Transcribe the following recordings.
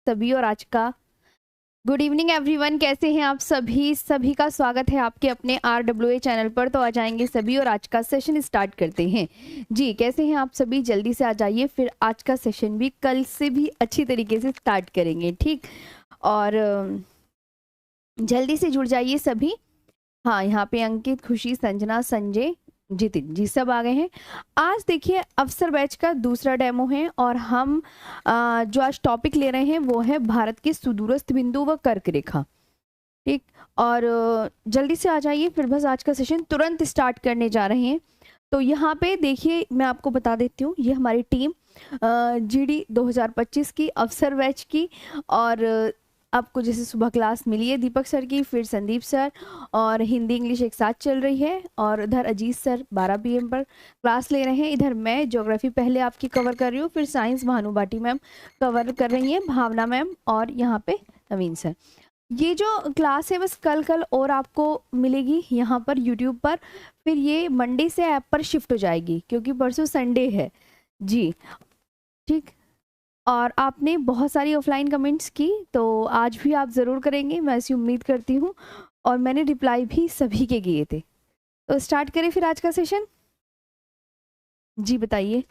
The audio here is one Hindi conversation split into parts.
सभी और आज का गुड इवनिंग एवरीवन। कैसे हैं आप सभी का स्वागत है आपके अपने RWA चैनल पर। तो आ जाएंगे सभी और आज का सेशन स्टार्ट करते हैं। जी कैसे हैं आप सभी, जल्दी से आ जाइए, फिर आज का सेशन भी कल से भी अच्छी तरीके से स्टार्ट करेंगे, ठीक। और जल्दी से जुड़ जाइए सभी। हाँ, यहाँ पे अंकित, खुशी, संजना, संजय, जितिन जी सब आ गए हैं। आज देखिए अवसर बैच का दूसरा डेमो है और हम जो आज टॉपिक ले रहे हैं वो है भारत के सुदूरस्थ बिंदु व कर्क रेखा, ठीक। और जल्दी से आ जाइए, फिर बस आज का सेशन तुरंत स्टार्ट करने जा रहे हैं। तो यहाँ पे देखिए मैं आपको बता देती हूँ, ये हमारी टीम GD 2025 की अवसर बैच की, और आपको जैसे सुबह क्लास मिली है दीपक सर की, फिर संदीप सर, और हिंदी इंग्लिश एक साथ चल रही है। और उधर अजीत सर 12 PM पर क्लास ले रहे हैं। इधर मैं ज्योग्राफी पहले आपकी कवर कर रही हूँ, फिर साइंस भानु बाटी मैम कवर कर रही हैं, भावना मैम, और यहाँ पे नवीन सर। ये जो क्लास है बस कल और आपको मिलेगी यहाँ पर यूट्यूब पर, फिर ये मंडे से ऐप पर शिफ्ट हो जाएगी क्योंकि परसों संडे है जी, ठीक। और आपने बहुत सारी ऑफलाइन कमेंट्स की, तो आज भी आप ज़रूर करेंगे, मैं ऐसी उम्मीद करती हूँ। और मैंने रिप्लाई भी सभी के किए थे। तो स्टार्ट करें फिर आज का सेशन। जी बताइए।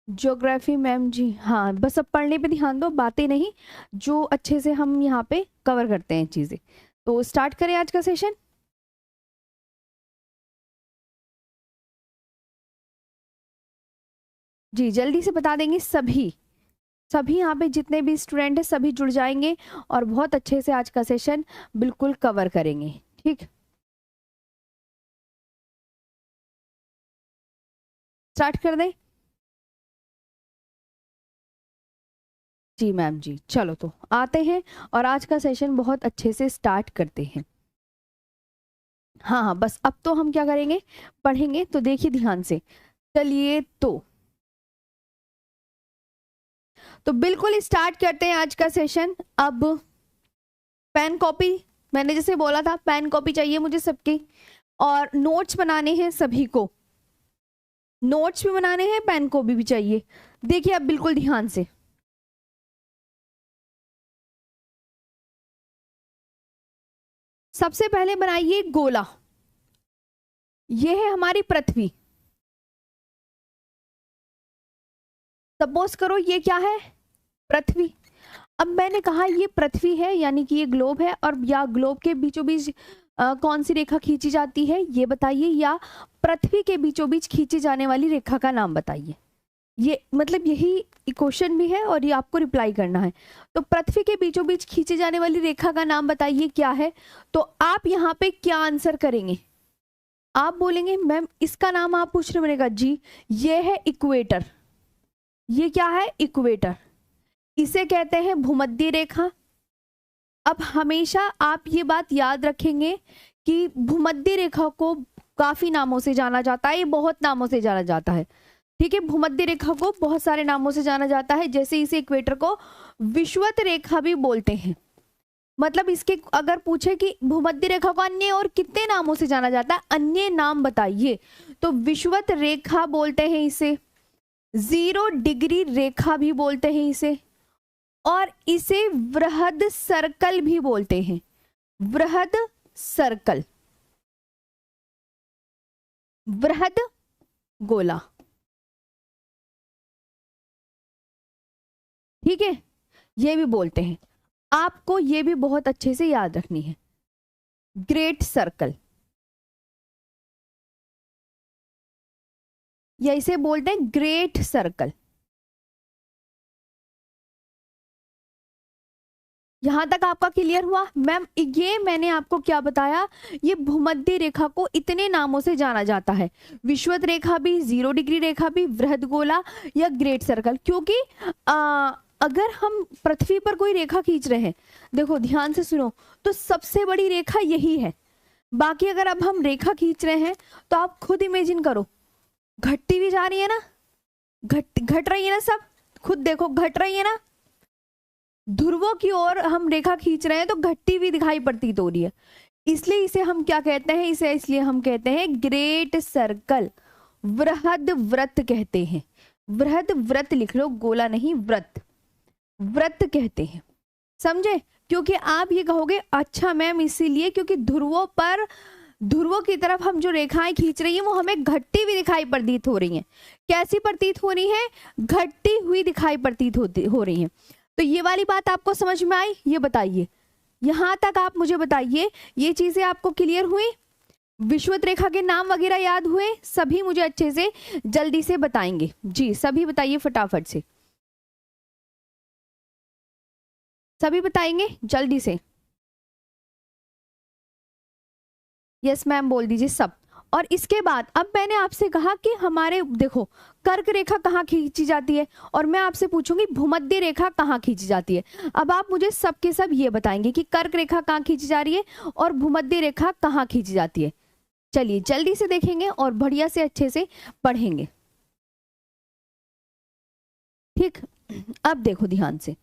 ज्योग्राफी मैम जी, हाँ बस अब पढ़ने पे ध्यान दो, बातें नहीं, जो अच्छे से हम यहाँ पे कवर करते हैं चीज़ें। तो स्टार्ट करें आज का सेशन। जी जल्दी से बता देंगे सभी यहाँ पे जितने भी स्टूडेंट हैं सभी जुड़ जाएंगे और बहुत अच्छे से आज का सेशन बिल्कुल कवर करेंगे, ठीक। स्टार्ट कर दें। जी मैम जी, चलो तो आते हैं और आज का सेशन बहुत अच्छे से स्टार्ट करते हैं। हाँ बस अब तो हम क्या करेंगे, पढ़ेंगे, तो देखिए ध्यान से। चलिए तो बिल्कुल स्टार्ट करते हैं आज का सेशन। अब पेन कॉपी, मैंने जैसे बोला था पेन कॉपी चाहिए मुझे सबकी, और नोट्स बनाने हैं सभी को, नोट्स भी बनाने हैं, पेन कॉपी भी चाहिए। देखिए अब बिल्कुल ध्यान से। सबसे पहले बनाइए गोला, ये है हमारी पृथ्वी। सपोज करो ये क्या है, पृथ्वी। अब मैंने कहा ये पृथ्वी है यानी कि ये ग्लोब है, और या ग्लोब के बीचों बीच कौन सी रेखा खींची जाती है ये बताइए, या पृथ्वी के बीचों बीच खींची जाने वाली रेखा का नाम बताइए। ये मतलब यही क्वेश्चन भी है और ये आपको रिप्लाई करना है। तो पृथ्वी के बीचों बीच खींची जाने वाली रेखा का नाम बताइए क्या है। तो आप यहाँ पे क्या आंसर करेंगे, आप बोलेंगे मैम इसका नाम आप पूछ रहे बनेगा जी, ये है इक्वेटर। ये क्या है, इक्वेटर। इसे कहते हैं भूमध्य रेखा। अब हमेशा आप ये बात याद रखेंगे कि भूमध्य रेखा को काफी नामों से जाना जाता है, ये बहुत नामों से जाना जाता है, ठीक है। भूमध्य रेखा को बहुत सारे नामों से जाना जाता है, जैसे इसे इक्वेटर को विषुवत रेखा भी बोलते हैं। मतलब इसके अगर पूछे कि भूमध्य रेखा को अन्य और कितने नामों से जाना जाता है, अन्य नाम बताइए, तो विषुवत रेखा बोलते हैं इसे, 0 डिग्री रेखा भी बोलते हैं इसे, और इसे वृहद सर्कल भी बोलते हैं, वृहद सर्कल, वृहद गोला, ठीक है। ये भी बोलते हैं, आपको ये भी बहुत अच्छे से याद रखनी है। ग्रेट सर्कल, या इसे बोलते हैं ग्रेट सर्कल। यहां तक आपका क्लियर हुआ मैम? ये मैंने आपको क्या बताया, ये भूमध्य रेखा को इतने नामों से जाना जाता है, विषुवत रेखा भी, 0 डिग्री रेखा भी, वृहद गोला या ग्रेट सर्कल। क्योंकि अगर हम पृथ्वी पर कोई रेखा खींच रहे हैं, देखो ध्यान से सुनो, तो सबसे बड़ी रेखा यही है। बाकी अगर अब हम रेखा खींच रहे हैं तो आप खुद इमेजिन करो, घटती भी जा रही है ना, घट रही है ना, सब खुद देखो घट रही है ना, ध्रुवों की ओर हम रेखा खींच रहे हैं तो घटती भी दिखाई पड़ती तो रही है। इसलिए इसे हम क्या कहते हैं, इसे इसलिए हम कहते हैं ग्रेट सर्कल, वृहद व्रत कहते हैं। वृहद व्रत लिख लो, गोला नहीं, व्रत। वृत्त कहते हैं, समझे? क्योंकि आप ये कहोगे अच्छा मैम इसीलिए क्योंकि ध्रुवों की तरफ हम जो रेखाएं खींच रही हैं वो हमें घटती हुई दिखाई प्रतीत हो रही हैं। कैसी प्रतीत हो रही है? घटती हुई दिखाई प्रतीत हो रही हैं। तो ये वाली बात आपको समझ में आई? ये बताइए, यहां तक आप मुझे बताइए, ये चीजें आपको क्लियर हुई? विषुवत रेखा के नाम वगैरह याद हुए? सभी मुझे अच्छे से जल्दी से बताएंगे जी, सभी बताइए फटाफट से, सभी बताएंगे जल्दी से। यस मैम बोल दीजिए सब। और इसके बाद अब मैंने आपसे कहा कि हमारे देखो कर्क रेखा कहाँ खींची जाती है, और मैं आपसे पूछूंगी भूमध्य रेखा कहाँ खींची जाती है। अब आप मुझे सब के सब ये बताएंगे कि कर्क रेखा कहाँ खींची जा रही है और भूमध्य रेखा कहाँ खींची जाती है। चलिए जल्दी से देखेंगे और बढ़िया से अच्छे से पढ़ेंगे, ठीक? अब देखो ध्यान से,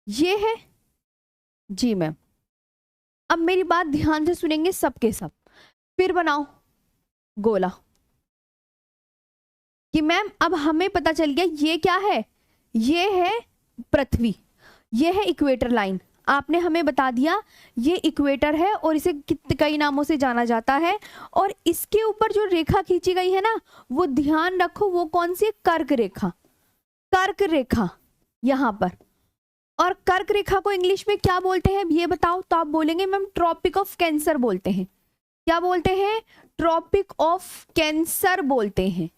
ये है जी मैम, अब मेरी बात ध्यान से सुनेंगे सबके सब। फिर बनाओ गोला कि मैम अब हमें पता चल गया ये क्या है, ये है पृथ्वी, ये है इक्वेटर लाइन। आपने हमें बता दिया ये इक्वेटर है और इसे कई नामों से जाना जाता है, और इसके ऊपर जो रेखा खींची गई है ना, वो ध्यान रखो वो कौन सी? कर्क रेखा, कर्क रेखा यहां पर। और कर्क रेखा को इंग्लिश में क्या बोलते हैं ये बताओ? तो आप बोलेंगे मैम ट्रॉपिक ऑफ कैंसर बोलते हैं। क्या बोलते हैं? ट्रॉपिक ऑफ कैंसर बोलते हैं।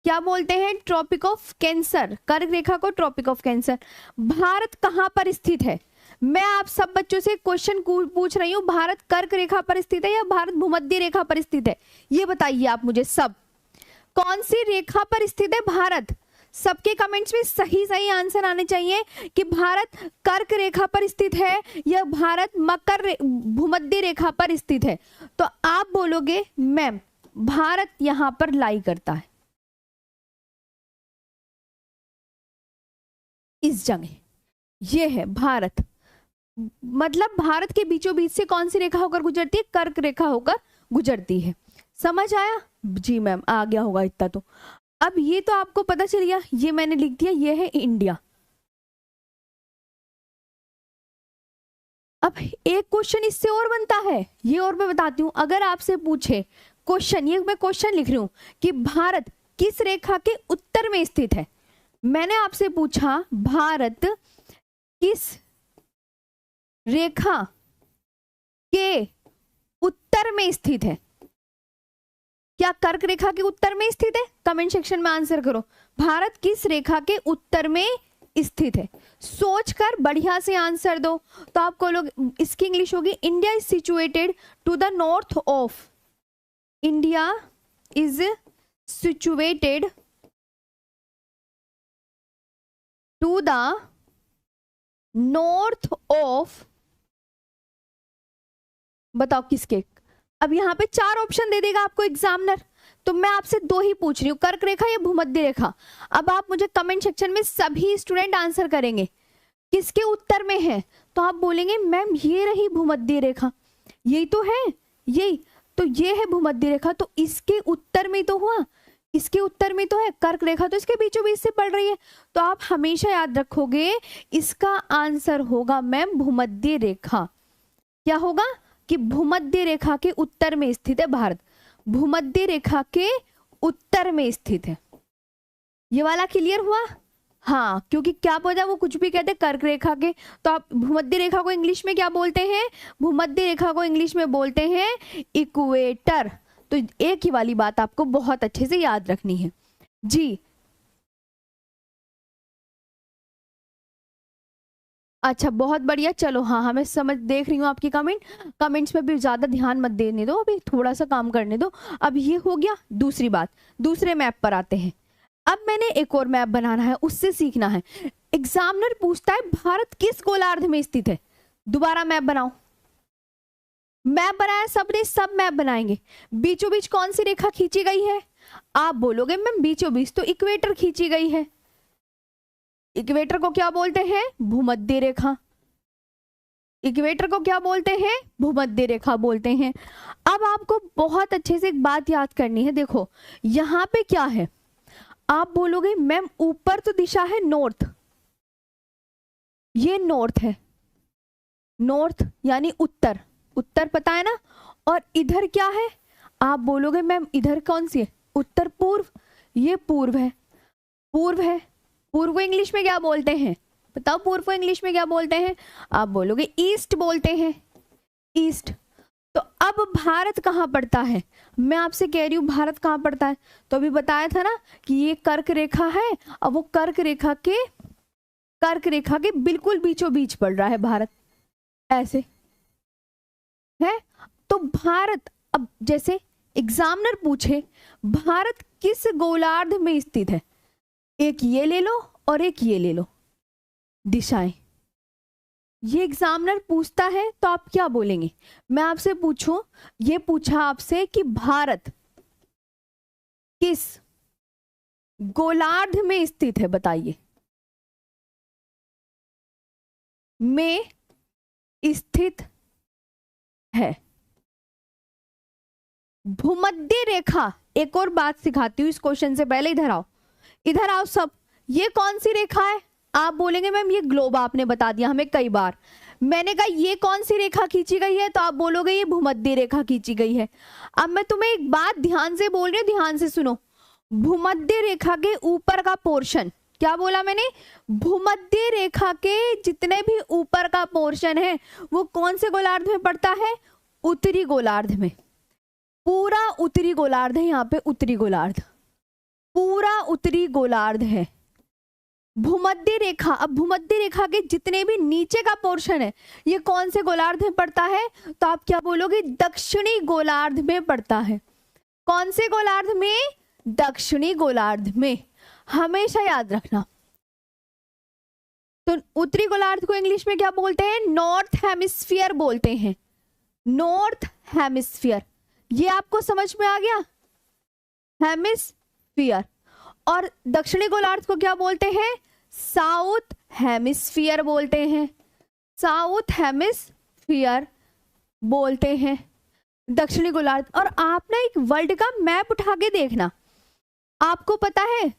क्या बोलते हैं? ट्रॉपिक ऑफ कैंसर, कर्क रेखा को ट्रॉपिक ऑफ कैंसर। भारत कहां पर स्थित है? मैं आप सब बच्चों से क्वेश्चन पूछ रही हूं, भारत कर्क रेखा पर स्थित है या भारत भूमध्य रेखा पर स्थित है? ये बताइए आप मुझे सब, कौन सी रेखा पर स्थित है भारत? सबके कमेंट्स में सही सही आंसर आने चाहिए कि भारत कर्क रेखा पर स्थित है या भारत भूमध्य रेखा पर स्थित है। तो आप बोलोगे मैम भारत यहां पर लाई करता है, इस जगह ये है भारत, मतलब भारत के बीचों बीच से कौन सी रेखा होकर गुजरती है? कर्क रेखा होकर गुजरती है। समझ आया? जी मैम आ गया होगा इतना तो। अब ये तो आपको पता चल गया, ये मैंने लिख दिया, ये है इंडिया। अब एक क्वेश्चन इससे और बनता है, ये और मैं बताती हूं। अगर आपसे पूछे क्वेश्चन, ये मैं क्वेश्चन लिख रही हूं कि भारत किस रेखा के उत्तर में स्थित है, मैंने आपसे पूछा भारत किस रेखा के उत्तर में स्थित है? क्या कर्क रेखा के उत्तर में स्थित है? कमेंट सेक्शन में आंसर करो, भारत किस रेखा के उत्तर में स्थित है? सोचकर बढ़िया से आंसर दो। तो आपको लोग इसकी इंग्लिश होगी India is situated to the north of, India is situated to the north of, बताओ किसके? अब यहाँ पे 4 ऑप्शन दे देगा आपको एग्जामिनर, तो मैं आपसे 2 ही पूछ रही हूँ, कर्क रेखा या भूमध्य रेखा। अब आप मुझे कमेंट सेक्शन में सभी स्टूडेंट आंसर करेंगे किसके उत्तर में है। तो आप बोलेंगे मैम ये रही भूमध्य रेखा, यही तो है, यही तो ये है भूमध्य रेखा, तो इसके उत्तर में तो हुआ, इसके उत्तर में तो है कर्क रेखा, तो इसके बीचों बीच से पड़ रही है। तो आप हमेशा याद रखोगे इसका आंसर होगा मैम भूमध्य रेखा। क्या होगा? कि भूमध्य रेखा के उत्तर में स्थित है भारत, भूमध्य रेखा के उत्तर में स्थित है। ये वाला क्लियर हुआ? हाँ, क्योंकि क्या वजह वो कुछ भी कहते हैं कर्क रेखा के, तो आप भूमध्य रेखा को इंग्लिश में क्या बोलते हैं? भूमध्य रेखा को इंग्लिश में बोलते हैं इक्वेटर। तो एक ही वाली बात आपको बहुत अच्छे से याद रखनी है जी। अच्छा बहुत बढ़िया, चलो हाँ हाँ मैं समझ देख रही हूँ आपकी कमेंट्स में भी ज्यादा ध्यान मत देने दो, अभी थोड़ा सा काम करने दो। अब ये हो गया। दूसरी बात, दूसरे मैप पर आते हैं। अब मैंने एक और मैप बनाना है, उससे सीखना है। एग्जामिनर पूछता है भारत किस गोलार्ध में स्थित है? दोबारा मैप बनाओ। मैप बनाया सबने, सब मैप बनाएंगे। बीचों बीच कौन सी रेखा खींची गई है? आप बोलोगे मैम बीचों बीच तो इक्वेटर खींची गई है। इक्वेटर को क्या बोलते हैं? भूमध्य रेखा। इक्वेटर को क्या बोलते हैं? भूमध्य रेखा बोलते हैं। अब आपको बहुत अच्छे से एक बात याद करनी है। देखो यहाँ पे क्या है, आप बोलोगे मैम ऊपर तो दिशा है नॉर्थ, ये नॉर्थ है, नॉर्थ यानी उत्तर, उत्तर पता है ना। और इधर क्या है, आप बोलोगे मैम इधर कौन सी है, उत्तर पूर्व, ये पूर्व है, पूर्व है। पूर्व को इंग्लिश में क्या बोलते हैं, बताओ पूर्व को इंग्लिश में क्या बोलते हैं, आप बोलोगे ईस्ट बोलते हैं, ईस्ट। तो अब भारत कहाँ पड़ता है, मैं आपसे कह रही हूँ भारत कहाँ पड़ता है, तो अभी बताया था ना कि ये कर्क रेखा है, अब वो कर्क रेखा के बिल्कुल बीचों बीच पड़ रहा है भारत, ऐसे है। तो भारत, अब जैसे एग्जामिनर पूछे भारत किस गोलार्ध में स्थित है, एक ये ले लो और एक ये ले लो दिशाएं, ये एग्जामिनर पूछता है तो आप क्या बोलेंगे। मैं आपसे पूछूं, ये पूछा आपसे कि भारत किस गोलार्ध में स्थित है, बताइए, में स्थित है। भूमध्य रेखा, एक और बात सिखाती हूँ इस क्वेश्चन से पहले, इधर आओ, इधर आओ सब, ये कौन सी रेखा है, आप बोलेंगे मैम ये ग्लोब, आपने बता दिया हमें कई बार। मैंने कहा ये कौन सी रेखा खींची गई है, तो आप बोलोगे ये भूमध्य रेखा खींची गई है। अब मैं तुम्हें एक बात ध्यान से बोल रही हूँ, ध्यान से सुनो, भूमध्य रेखा के ऊपर का पोर्शन, क्या बोला मैंने, भूमध्य रेखा के जितने भी ऊपर का पोर्शन है वो कौन से गोलार्ध में पड़ता है, उत्तरी गोलार्ध में, पूरा उत्तरी गोलार्ध है, यहाँ पे उत्तरी गोलार्ध, पूरा उत्तरी गोलार्ध है भूमध्य रेखा। अब भूमध्य रेखा के जितने भी नीचे का पोर्शन है ये कौन से गोलार्ध में पड़ता है, तो आप क्या बोलोगे, दक्षिणी गोलार्ध में पड़ता है। कौन से गोलार्ध में, दक्षिणी गोलार्ध में, हमेशा याद रखना। तो उत्तरी गोलार्ध को इंग्लिश में क्या बोलते हैं, नॉर्थ हेमिस्फीयर बोलते हैं, नॉर्थ हेमिस्फीयर, ये आपको समझ में आ गया, हेमिस्फीयर। और दक्षिणी गोलार्ध को क्या बोलते हैं, साउथ हेमिस्फीयर बोलते हैं, साउथ हेमिस्फीयर बोलते हैं दक्षिणी गोलार्ध। और आप ना एक वर्ल्ड का मैप उठा के देखना, आपको पता है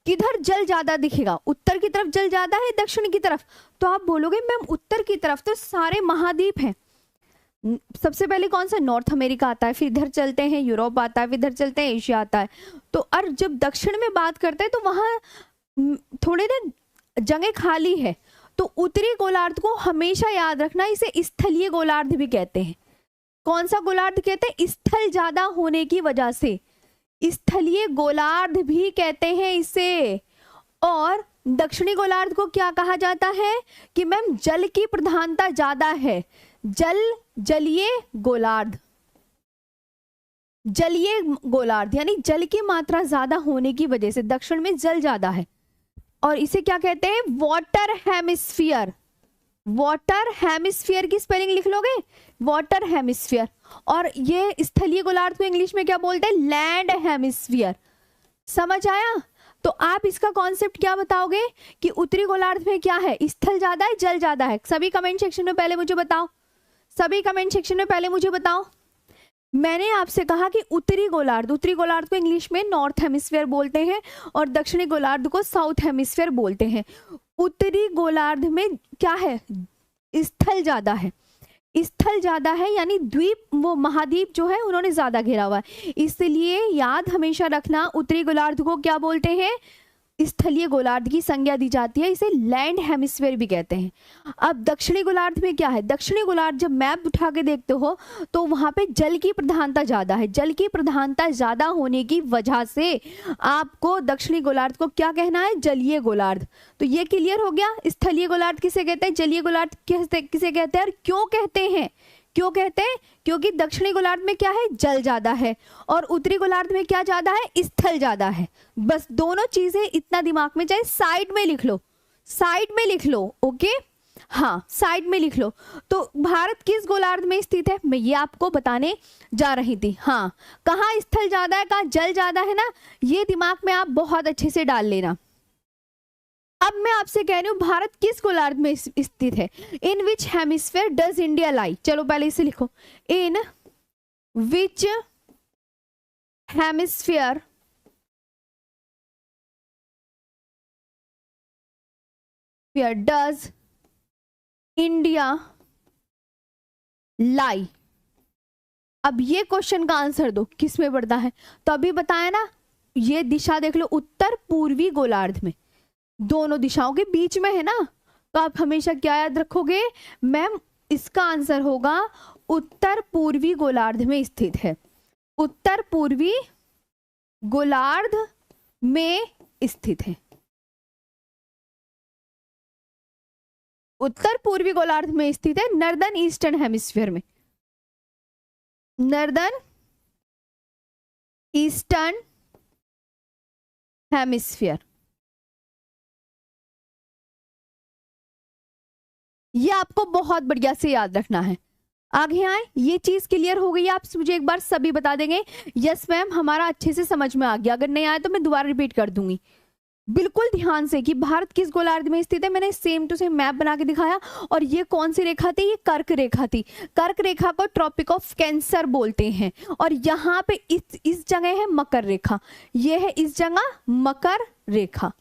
किधर जल ज्यादा दिखेगा, उत्तर की तरफ जल ज्यादा है दक्षिण की तरफ, तो आप बोलोगे मैम उत्तर की तरफ तो सारे महाद्वीप हैं, सबसे पहले कौन सा, नॉर्थ अमेरिका आता है, फिर इधर चलते हैं यूरोप आता है, फिर इधर चलते हैं एशिया आता है। तो और जब दक्षिण में बात करते हैं तो वहां थोड़े ना जगह खाली है, तो उत्तरी गोलार्ध को हमेशा याद रखना, इसे स्थलीय गोलार्ध भी कहते हैं। कौन सा गोलार्ध कहते हैं, स्थल ज्यादा होने की वजह से स्थलीय गोलार्ध भी कहते हैं इसे। और दक्षिणी गोलार्ध को क्या कहा जाता है कि मैम जल की प्रधानता ज्यादा है, जलीय गोलार्ध, जलीय गोलार्ध यानी जल की मात्रा ज्यादा होने की वजह से दक्षिण में जल ज्यादा है, और इसे क्या कहते हैं, वाटर हेमिस्फीयर। वाटर हेमिस्फीयर की स्पेलिंग लिख लोगे, वाटर हेमिस्फीयर। और ये स्थलीय गोलार्ध को इंग्लिश में क्या बोलते हैं, लैंड हेमिस्फीयर। समझ आया। तो आप इसका कॉन्सेप्ट क्या बताओगे कि उत्तरी गोलार्ध में क्या है, स्थल ज्यादा है, जल ज्यादा है। सभी कमेंट सेक्शन में पहले मुझे बताओ, सभी कमेंट सेक्शन में पहले मुझे बताओ। मैंने आपसे कहा कि उत्तरी गोलार्ध को इंग्लिश में नॉर्थ हेमिस्फीयर बोलते हैं और दक्षिणी गोलार्ध को साउथ हेमिस्फीयर बोलते हैं। उत्तरी गोलार्ध में क्या है, स्थल ज्यादा है, स्थल ज्यादा है यानी द्वीप, वो महाद्वीप जो है उन्होंने ज्यादा घेरा हुआ है, इसलिए याद हमेशा रखना उत्तरी गोलार्ध को क्या बोलते हैं, स्थलीय गोलार्ध की संज्ञा दी जाती है, इसे लैंड हेमिस्फीयर भी कहते हैं। अब दक्षिणी गोलार्ध में क्या है, दक्षिणी गोलार्ध जब मैप उठा के देखते हो तो वहां पे जल की प्रधानता ज्यादा है, जल की प्रधानता ज्यादा होने की वजह से आपको दक्षिणी गोलार्ध को क्या कहना है, जलीय गोलार्ध। तो ये क्लियर हो गया। स्थलीय गोलार्ध किसे कहते हैं, जलीय गोलार्ध किसे कहते हैं, और क्यों कहते हैं, क्यों कहते हैं, क्योंकि दक्षिणी गोलार्ध में क्या है, जल ज्यादा है, और उत्तरी गोलार्ध में क्या ज्यादा है, स्थल ज्यादा है। बस दोनों चीजें इतना दिमाग में जाए, साइड में लिख लो, साइड में लिख लो, ओके, हाँ साइड में लिख लो। तो भारत किस गोलार्ध में स्थित है, मैं ये आपको बताने जा रही थी। हाँ, कहाँ स्थल ज्यादा है, कहाँ जल ज्यादा है ना, ये दिमाग में आप बहुत अच्छे से डाल लेना। अब मैं आपसे कह रही हूँ भारत किस गोलार्ध में स्थित है, इन विच हेमिस्फीयर डज इंडिया लाई। चलो पहले इसे लिखो, इन विच हेमिस्फीयर डज इंडिया लाई। अब ये क्वेश्चन का आंसर दो, किस में पड़ता है? तो अभी बताया ना, ये दिशा देख लो, उत्तर पूर्वी गोलार्ध में, दोनों दिशाओं के बीच में है ना। तो आप हमेशा क्या याद रखोगे मैम? इसका आंसर होगा उत्तर पूर्वी गोलार्ध में स्थित है, उत्तर पूर्वी गोलार्ध में स्थित है, उत्तर पूर्वी गोलार्ध में स्थित है, नॉर्दर्न ईस्टर्न हेमिस्फीयर में, नॉर्दर्न ईस्टर्न हेमिस्फीयर। ये आपको बहुत बढ़िया से याद रखना है। आगे आए, ये चीज क्लियर हो गई है? आप मुझे एक बार सभी बता देंगे यस मैम हमारा अच्छे से समझ में आ गया। अगर नहीं आया तो मैं दोबारा रिपीट कर दूंगी। बिल्कुल ध्यान से कि भारत किस गोलार्ध में स्थित है, मैंने सेम टू सेम मैप बना के दिखाया। और ये कौन सी रेखा थी? ये कर्क रेखा थी। कर्क रेखा को ट्रॉपिक ऑफ कैंसर बोलते हैं। और यहाँ पे इस जगह है मकर रेखा, ये है इस जगह मकर रेखा,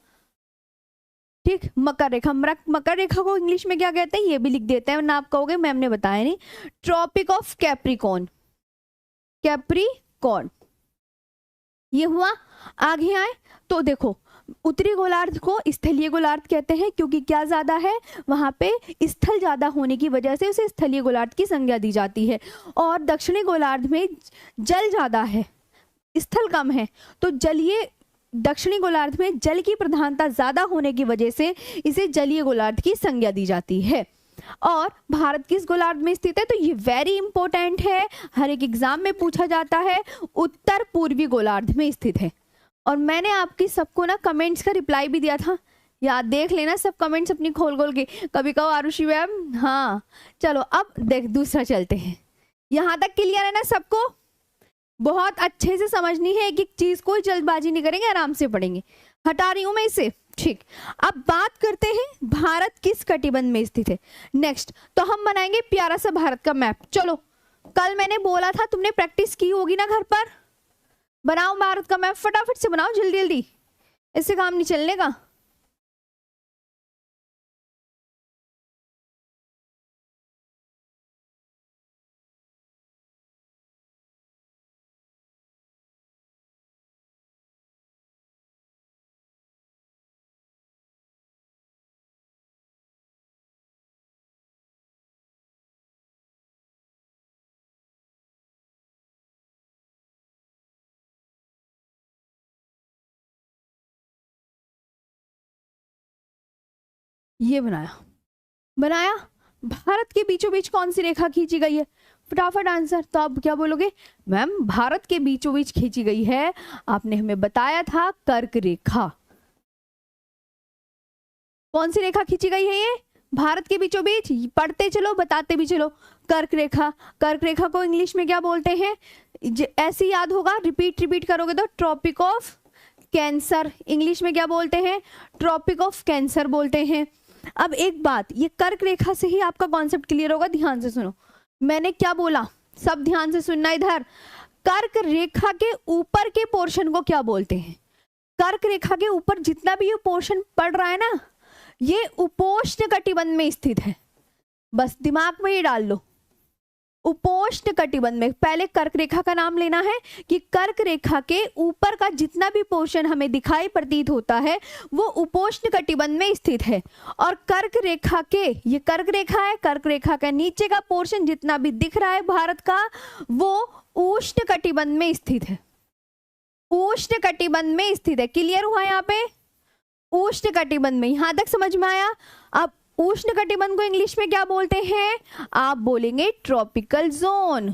ठीक, मकर रेखा। मकर रेखा को इंग्लिश में क्या कहते हैं ये भी लिख देते हैं, ना आप कहोगे मैम ने बताया नहीं। ट्रॉपिक ऑफ कैप्रिकॉर्न, कैप्रिकॉर्न ये हुआ। आगे आए तो देखो, उत्तरी गोलार्ध को स्थलीय गोलार्ध कहते हैं, क्योंकि क्या ज्यादा है वहां पे, स्थल ज्यादा होने की वजह से उसे स्थलीय गोलार्ध की संज्ञा दी जाती है। और दक्षिणी गोलार्ध में जल ज्यादा है, स्थल कम है, तो जलीय, दक्षिणी गोलार्ध में जल की प्रधानता ज्यादा होने की वजह से इसे जलीय गोलार्ध की संज्ञा दी जाती है। और भारत किस गोलार्ध में स्थित है? तो ये वेरी इंपॉर्टेंट है, हर एक एग्जाम में पूछा जाता है, उत्तर पूर्वी गोलार्ध में स्थित है। और मैंने आपकी सबको ना कमेंट्स का रिप्लाई भी दिया था, याद देख लेना सब कमेंट्स अपनी खोल खोल के। कभी कहो आरुषि मैम, हाँ चलो अब देख दूसरा चलते हैं। यहां तक क्लियर है ना सबको? बहुत अच्छे से समझनी है एक एक चीज, कोई जल्दबाजी नहीं करेंगे, आराम से पढ़ेंगे। हटा रही हूं मैं इसे, ठीक। अब बात करते हैं भारत किस कटिबंध में स्थित है। नेक्स्ट तो हम बनाएंगे प्यारा सा भारत का मैप। चलो, कल मैंने बोला था, तुमने प्रैक्टिस की होगी ना घर पर, बनाओ भारत का मैप, फटाफट से बनाओ, जल्दी जल्दी, इससे काम नहीं चलने का। ये बनाया, बनाया। भारत के बीचों बीच कौन सी रेखा खींची गई है? फटाफट आंसर। तो आप क्या बोलोगे मैम? भारत के बीचों बीच खींची गई है, आपने हमें बताया था कर्क रेखा। कौन सी रेखा खींची गई है ये भारत के बीचों बीच? पढ़ते चलो, बताते भी चलो। कर्क रेखा, कर्क रेखा को इंग्लिश में क्या बोलते हैं? ऐसे याद होगा, रिपीट रिपीट करोगे तो ट्रॉपिक ऑफ कैंसर, इंग्लिश में क्या बोलते हैं? ट्रॉपिक ऑफ कैंसर बोलते हैं। अब एक बात, ये कर्क रेखा से ही आपका कॉन्सेप्ट क्लियर होगा, ध्यान से सुनो। मैंने क्या बोला, सब ध्यान से सुनना इधर। कर्क रेखा के ऊपर के पोर्शन को क्या बोलते हैं? कर्क रेखा के ऊपर जितना भी ये पोर्शन पड़ रहा है ना, ये उपोष्ण कटिबंध में स्थित है। बस दिमाग में ये डाल लो, उपोष्ण कटिबंध में। पहले कर्क रेखा का नाम लेना है कि कर्क रेखा के ऊपर का जितना भी पोर्शन हमें दिखाई प्रतीत होता है वो उपोष्ण कटिबंध में स्थित है। और कर्क रेखा के, ये कर्क रेखा है, कर्क रेखा का नीचे का पोर्शन जितना भी दिख रहा है भारत का, वो उष्ण कटिबंध में स्थित है, उष्ण कटिबंध में स्थित है। क्लियर हुआ यहाँ पे? उष्ण कटिबंध में, यहां तक समझ में आया? अब उष्ण कटिबंध को इंग्लिश में क्या बोलते हैं? आप बोलेंगे ट्रॉपिकल जोन,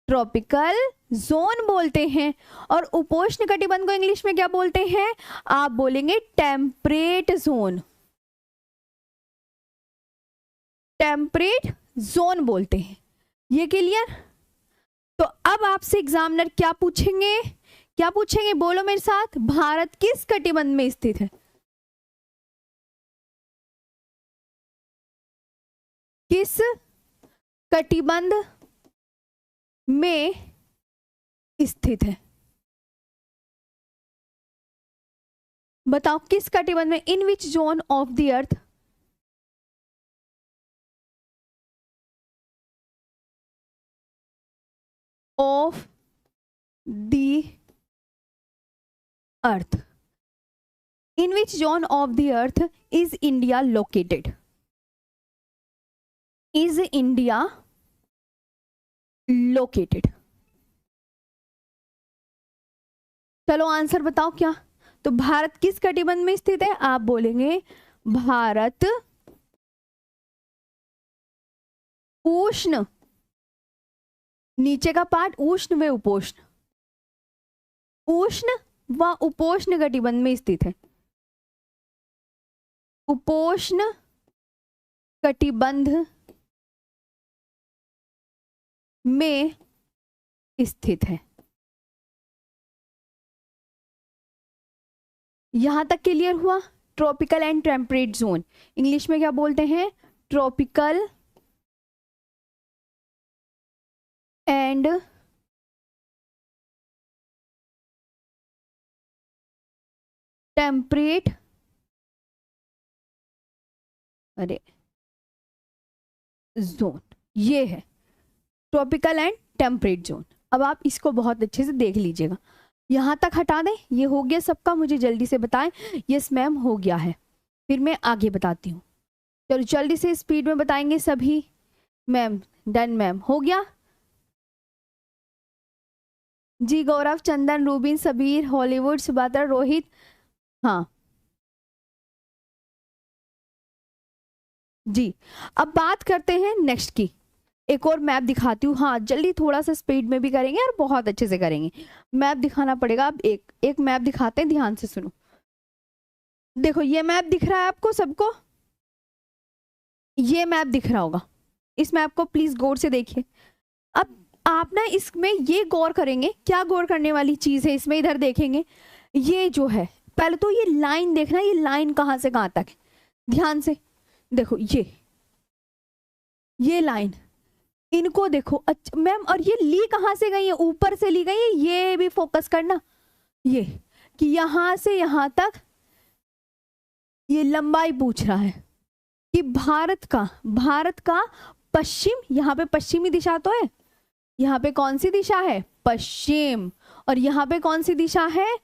ट्रॉपिकल जोन बोलते हैं। और उपोष्ण कटिबंध को इंग्लिश में क्या बोलते हैं? आप बोलेंगे टेम्परेट जोन, टेम्परेट जोन बोलते हैं। ये क्लियर? तो अब आपसे एग्जामिनर क्या पूछेंगे, क्या पूछेंगे? बोलो मेरे साथ, भारत किस कटिबंध में स्थित है? किस कटिबंध में स्थित है? बताओ किस कटिबंध में, in which zone of the earth of the earth, in which zone of the earth is India located? Is India located? चलो आंसर बताओ क्या। तो भारत किस कटिबंध में स्थित है? आप बोलेंगे भारत उष्ण, नीचे का पार्ट उष्ण व उपोष्ण, उष्ण व उपोष्ण कटिबंध में स्थित है। उपोष्ण कटिबंध में स्थित है। यहां तक क्लियर हुआ? Tropical and temperate zone, English में क्या बोलते हैं? ट्रॉपिकल एंड टेम्परेट, अरे जोन, ये है ट्रॉपिकल एंड टेम्परेट जोन। अब आप इसको बहुत अच्छे से देख लीजिएगा। यहां तक हटा दें, ये हो गया सबका, मुझे जल्दी से बताएं। यस मैम हो गया है, फिर मैं आगे बताती हूँ। चलो जल्दी से स्पीड में बताएंगे सभी। मैम डन, मैम हो गया जी। गौरव, चंदन, रूबिन, सबीर, हॉलीवुड, सुबातर, रोहित, हाँ जी। अब बात करते हैं नेक्स्ट की। एक और मैप दिखाती हूँ, हाँ जल्दी, थोड़ा सा स्पीड में भी करेंगे और बहुत अच्छे से करेंगे। मैप दिखाना पड़ेगा। अब एक एक मैप दिखाते हैं, ध्यान से सुनो। देखो ये मैप दिख रहा है आपको सबको? ये मैप दिख रहा होगा, इस मैप को प्लीज गौर से देखिए। अब आप ना इसमें ये गौर करेंगे, क्या गौर करने वाली चीज है इसमें, इधर देखेंगे। ये जो है, पहले तो ये लाइन देखना, ये लाइन कहाँ से कहाँ तक है, ध्यान से देखो। ये लाइन, इनको देखो। अच्छा मैम, और ये ली कहाँ से गई है? ऊपर से ली गई है, ये भी फोकस करना। ये कि यहां से यहां तक ये लंबाई पूछ रहा है कि भारत का पश्चिम, यहाँ पे पश्चिमी दिशा तो है, यहाँ पे कौन सी दिशा है? पश्चिम। और यहाँ पे कौन सी दिशा है?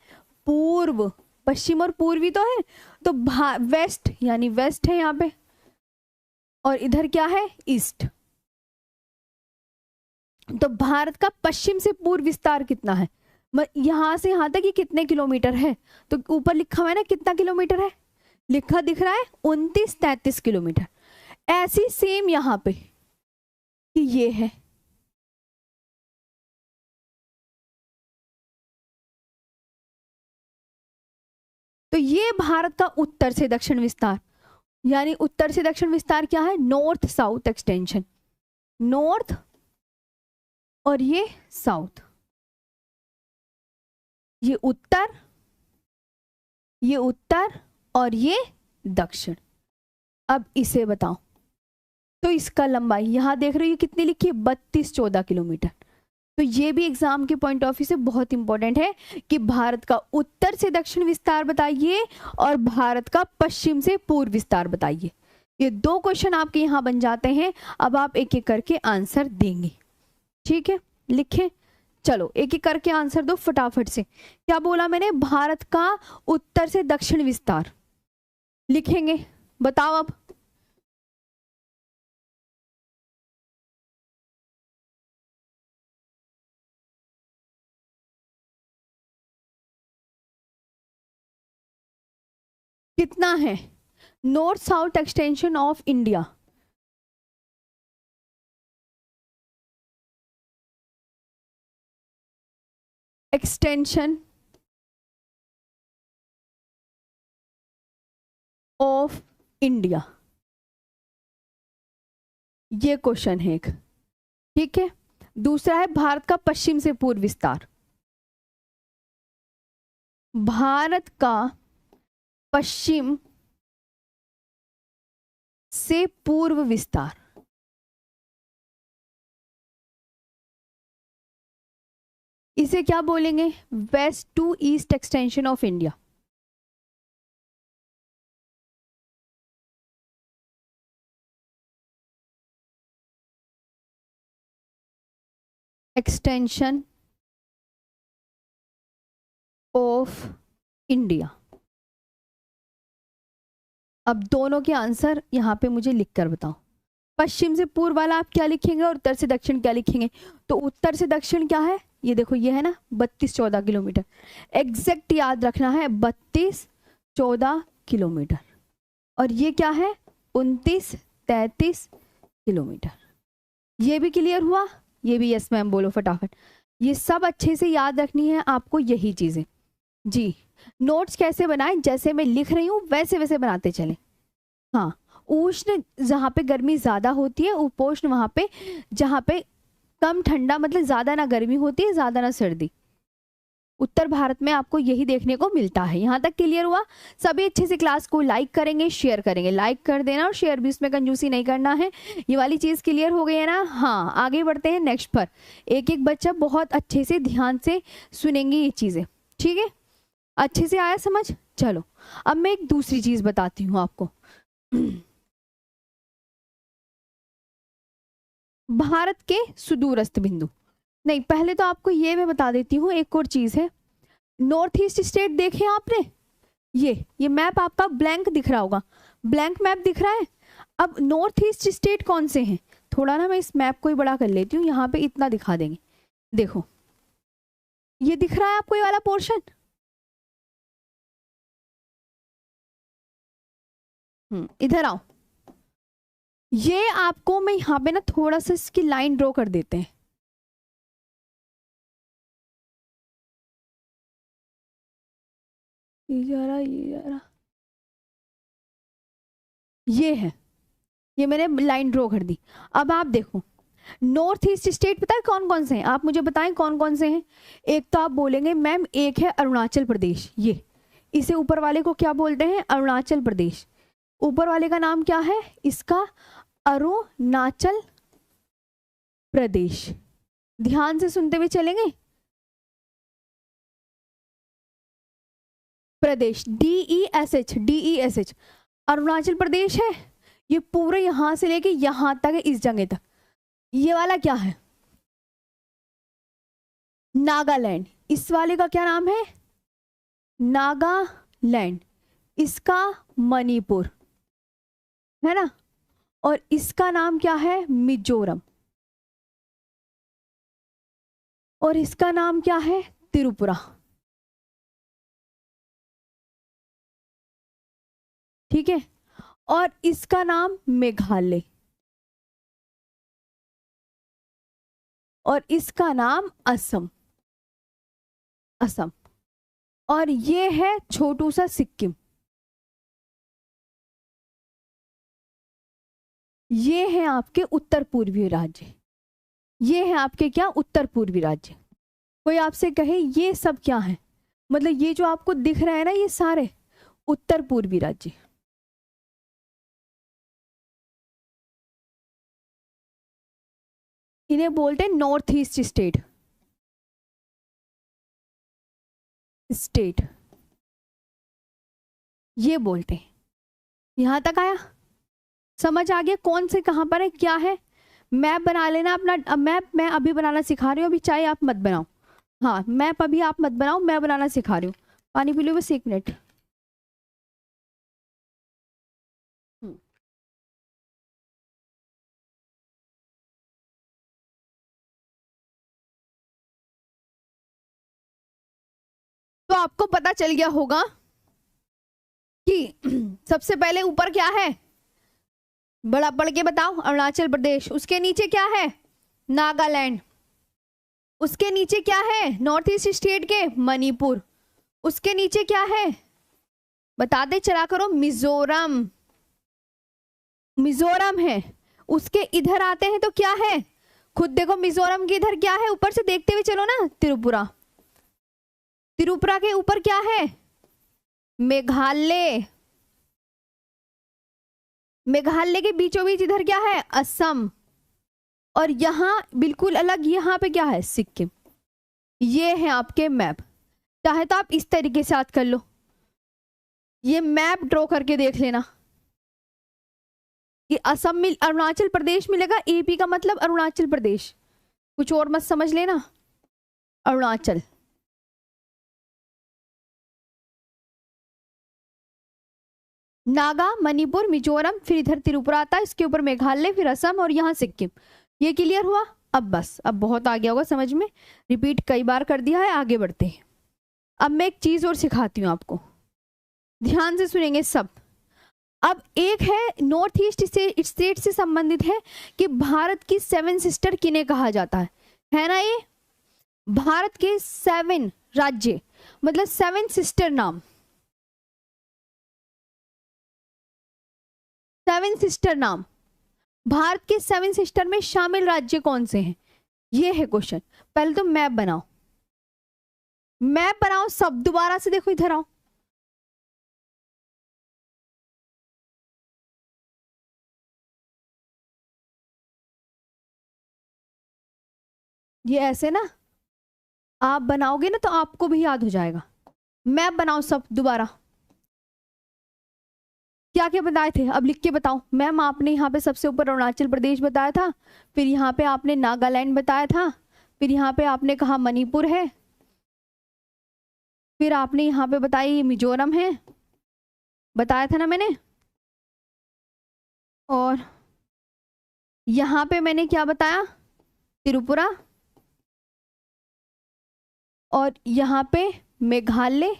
पूर्व। पश्चिम और पूर्वी तो है, तो वेस्ट, यानी वेस्ट है यहाँ पे, और इधर क्या है? ईस्ट। तो भारत का पश्चिम से पूर्व विस्तार कितना है? यहां से यहां तक ये कितने किलोमीटर है? तो ऊपर लिखा हुआ है ना कितना किलोमीटर है, लिखा दिख रहा है 29-33 किलोमीटर। ऐसी सेम यहां पे कि ये है, तो ये भारत का उत्तर से दक्षिण विस्तार, यानी उत्तर से दक्षिण विस्तार क्या है? North south extension. नॉर्थ और ये साउथ, ये उत्तर, ये उत्तर और ये दक्षिण। अब इसे बताओ, तो इसका लंबाई यहां देख रहे हो, ये कितनी लिखी है? 32-14 किलोमीटर। तो ये भी एग्जाम के पॉइंट ऑफ व्यू से बहुत इंपॉर्टेंट है कि भारत का उत्तर से दक्षिण विस्तार बताइए और भारत का पश्चिम से पूर्व विस्तार बताइए। ये दो क्वेश्चन आपके यहां बन जाते हैं। अब आप एक एक करके आंसर देंगे, ठीक है? लिखें, चलो एक एक करके आंसर दो फटाफट से। क्या बोला मैंने? भारत का उत्तर से दक्षिण विस्तार लिखेंगे, बताओ अब। कितना है? North south extension of India, extension of India, ये क्वेश्चन है एक, ठीक है? दूसरा है भारत का पश्चिम से पूर्व विस्तार, भारत का पश्चिम से पूर्व विस्तार, इसे क्या बोलेंगे? West to east extension of India. Extension of India. अब दोनों के आंसर यहाँ पे मुझे लिखकर बताओ। पश्चिम से पूर्व वाला आप क्या लिखेंगे और उत्तर से दक्षिण क्या लिखेंगे? तो उत्तर से दक्षिण क्या है, ये देखो ये है ना 32-14 किलोमीटर। एग्जैक्ट याद रखना है 32-14 किलोमीटर। और ये क्या है 29-33 किलोमीटर। ये भी क्लियर हुआ? ये भी यस मैम बोलो फटाफट। ये सब अच्छे से याद रखनी है आपको यही चीजें जी। नोट्स कैसे बनाएं, जैसे मैं लिख रही हूँ वैसे वैसे बनाते चलें। हाँ, उष्ण जहाँ पे गर्मी ज्यादा होती है, उपोष्ण वहां पे जहाँ पे कम ठंडा, मतलब ज्यादा ना गर्मी होती है ज्यादा ना सर्दी। उत्तर भारत में आपको यही देखने को मिलता है। यहाँ तक क्लियर हुआ? सभी अच्छे से क्लास को लाइक करेंगे, शेयर करेंगे। लाइक कर देना और शेयर भी, उसमें कंजूसी नहीं करना है। ये वाली चीज क्लियर हो गई है ना? हाँ, आगे बढ़ते हैं नेक्स्ट पर। एक एक बच्चा बहुत अच्छे से ध्यान से सुनेंगे ये चीजें, ठीक है? अच्छे से आया समझ? चलो अब मैं एक दूसरी चीज बताती हूँ आपको। भारत के सुदूरस्थ बिंदु, नहीं पहले तो आपको ये मैं बता देती हूँ, एक और चीज है। नॉर्थ ईस्ट स्टेट देखे आपने? ये मैप आपका ब्लैंक दिख रहा होगा, ब्लैंक मैप दिख रहा है। अब नॉर्थ ईस्ट स्टेट कौन से हैं? थोड़ा ना मैं इस मैप को ही बड़ा कर लेती हूँ, यहाँ पे इतना दिखा देंगे। देखो ये दिख रहा है आपको ये वाला पोर्शन? इधर आओ। ये आपको मैं यहाँ पे ना थोड़ा सा इसकी लाइन ड्रॉ कर देते हैं। ये जा रहा ये है, ये मैंने लाइन ड्रॉ कर दी। अब आप देखो नॉर्थ ईस्ट स्टेट पता है कौन कौन से हैं? आप मुझे बताएं कौन कौन से हैं। एक तो आप बोलेंगे मैम एक है अरुणाचल प्रदेश, ये इसे ऊपर वाले को क्या बोलते हैं? अरुणाचल प्रदेश। ऊपर वाले का नाम क्या है इसका? अरुणाचल प्रदेश। ध्यान से सुनते हुए चलेंगे। प्रदेश, DESH अरुणाचल प्रदेश है। ये पूरे यहां से लेके यहां तक है, इस जगह तक। ये वाला क्या है? नागालैंड। इस वाले का क्या नाम है? नागालैंड। इसका मणिपुर है ना, और इसका नाम क्या है? मिजोरम। और इसका नाम क्या है? त्रिपुरा। ठीक है, और इसका नाम मेघालय, और इसका नाम असम। असम। और ये है छोटू सा सिक्किम। ये है आपके उत्तर पूर्वी राज्य। ये है आपके क्या? उत्तर पूर्वी राज्य। कोई आपसे कहे ये सब क्या है, मतलब ये जो आपको दिख रहा है ना ये सारे उत्तर पूर्वी राज्य। इन्हें बोलते हैं नॉर्थ ईस्ट स्टेट। ये बोलते हैं। यहां तक आया? समझ आ गया कौन से कहां पर है क्या है? मैप बना लेना अपना। मैप मैं अभी बनाना सिखा रही हूँ, अभी चाहे आप मत बनाओ। हाँ, मैप अभी आप मत बनाओ, मैं बनाना सिखा रही हूँ। पानी पी लो बस 1 मिनट। तो आपको पता चल गया होगा कि सबसे पहले ऊपर क्या है? बड़ा पढ़ के बताओ। अरुणाचल प्रदेश। उसके नीचे क्या है? नागालैंड। उसके नीचे क्या है? नॉर्थ ईस्ट स्टेट के मणिपुर। उसके नीचे क्या है? बताते चला करो। मिजोरम। मिजोरम है। उसके इधर आते हैं तो क्या है? खुद देखो मिजोरम के इधर क्या है, ऊपर से देखते हुए चलो ना। त्रिपुरा। त्रिपुरा के ऊपर क्या है? मेघालय। मेघालय के बीचों बीच इधर क्या है? असम। और यहां बिल्कुल अलग यहां पे क्या है? सिक्किम। ये है आपके मैप। चाहे तो आप इस तरीके से याद कर लो, ये मैप ड्रॉ करके देख लेना। ये असम में अरुणाचल प्रदेश मिलेगा, AP का मतलब अरुणाचल प्रदेश। कुछ और मत समझ लेना। अरुणाचल, नागा, मणिपुर, मिजोरम, फिर इधर त्रिपुरा आता है, इसके ऊपर मेघालय, फिर असम और यहाँ सिक्किम। ये क्लियर हुआ? अब बस, अब बहुत आ गया होगा समझ में, रिपीट कई बार कर दिया है, आगे बढ़ते हैं। अब मैं एक चीज और सिखाती हूँ आपको, ध्यान से सुनेंगे सब। अब एक है नॉर्थ ईस्ट स्टेट से संबंधित है कि भारत की 7 सिस्टर किन्हें कहा जाता है ना? ये भारत के 7 राज्य, मतलब 7 सिस्टर नाम, 7 सिस्टर नाम, भारत के 7 सिस्टर में शामिल राज्य कौन से हैं? ये है क्वेश्चन। पहले तो मैप बनाओ, मैप बनाओ सब, दोबारा से देखो, इधर आओ। ये ऐसे ना आप बनाओगे ना तो आपको भी याद हो जाएगा। मैप बनाओ सब दोबारा। क्या क्या बताए थे अब लिख के बताओ। मैम आपने यहाँ पे सबसे ऊपर अरुणाचल प्रदेश बताया था, फिर यहाँ पे आपने नागालैंड बताया था, फिर यहाँ पे आपने कहा मणिपुर है, फिर आपने यहाँ पे बताई मिजोरम है, बताया था ना मैंने। और यहाँ पे मैंने क्या बताया? त्रिपुरा। और यहाँ पे मेघालय,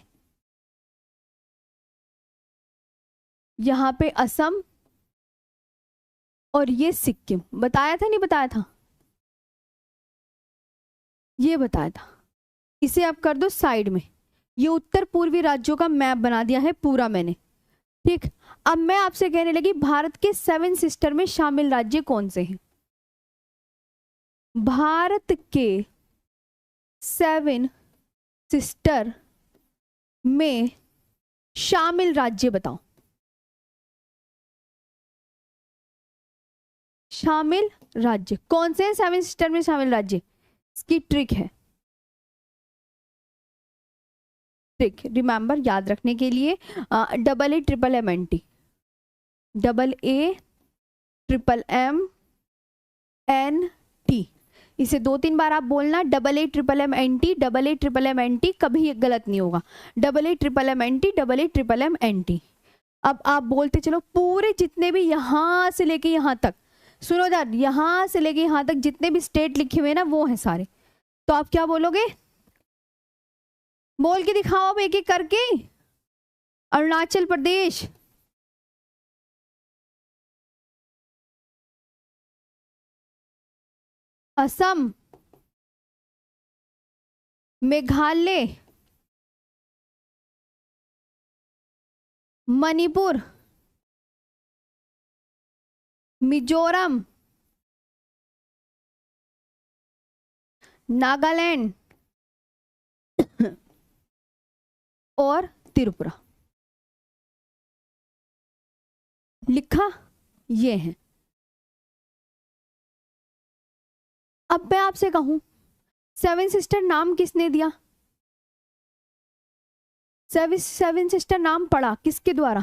यहाँ पे असम, और ये सिक्किम। बताया था नहीं बताया था? ये बताया था। इसे आप कर दो साइड में। ये उत्तर पूर्वी राज्यों का मैप बना दिया है पूरा मैंने, ठीक। अब मैं आपसे कहने लगी भारत के 7 सिस्टर में शामिल राज्य कौन से हैं? भारत के 7 सिस्टर में शामिल राज्य बताओ। शामिल राज्य कौन से हैं? 7 सिस्टर में शामिल राज्य, इसकी ट्रिक है, ट्रिक रिमेंबर याद रखने के लिए, AA, AAMMNT, इसे 2-3 बार आप बोलना। AAMMNT, AAMMNT, कभी गलत नहीं होगा। AAMMNT, AAMMNT। अब आप बोलते चलो पूरे जितने भी यहां से लेके यहां तक, सुनो यार, यहां से लेके यहां तक जितने भी स्टेट लिखे हुए ना वो हैं सारे। तो आप क्या बोलोगे? बोल के दिखाओ अब एक एक करके। अरुणाचल प्रदेश, असम, मेघालय, मणिपुर, मिजोरम, नागालैंड और त्रिपुरा। लिखा? ये है। अब मैं आपसे कहूं 7 सिस्टर नाम किसने दिया? 7 सिस्टर नाम पढ़ा किसके द्वारा?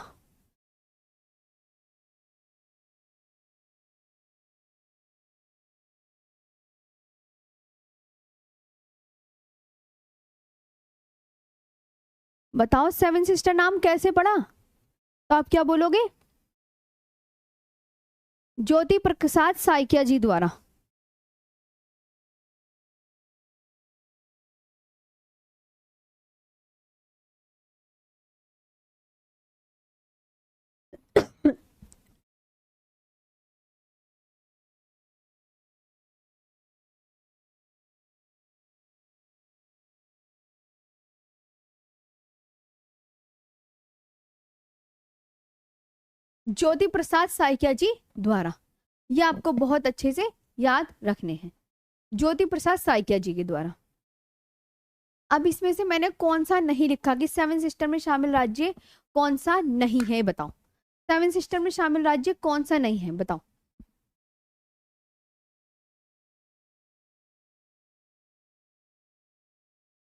बताओ 7 सिस्टर नाम कैसे पढ़ा? तो आप क्या बोलोगे? ज्योति प्रसाद साइकिया जी द्वारा। ज्योति प्रसाद साइकिया जी द्वारा, ये आपको बहुत अच्छे से याद रखने हैं, ज्योति प्रसाद साइकिया जी के द्वारा। अब इसमें से मैंने कौन सा नहीं लिखा कि 7 सिस्टर में शामिल राज्य कौन सा नहीं है? बताओ 7 सिस्टर में शामिल राज्य कौन सा नहीं है? बताओ।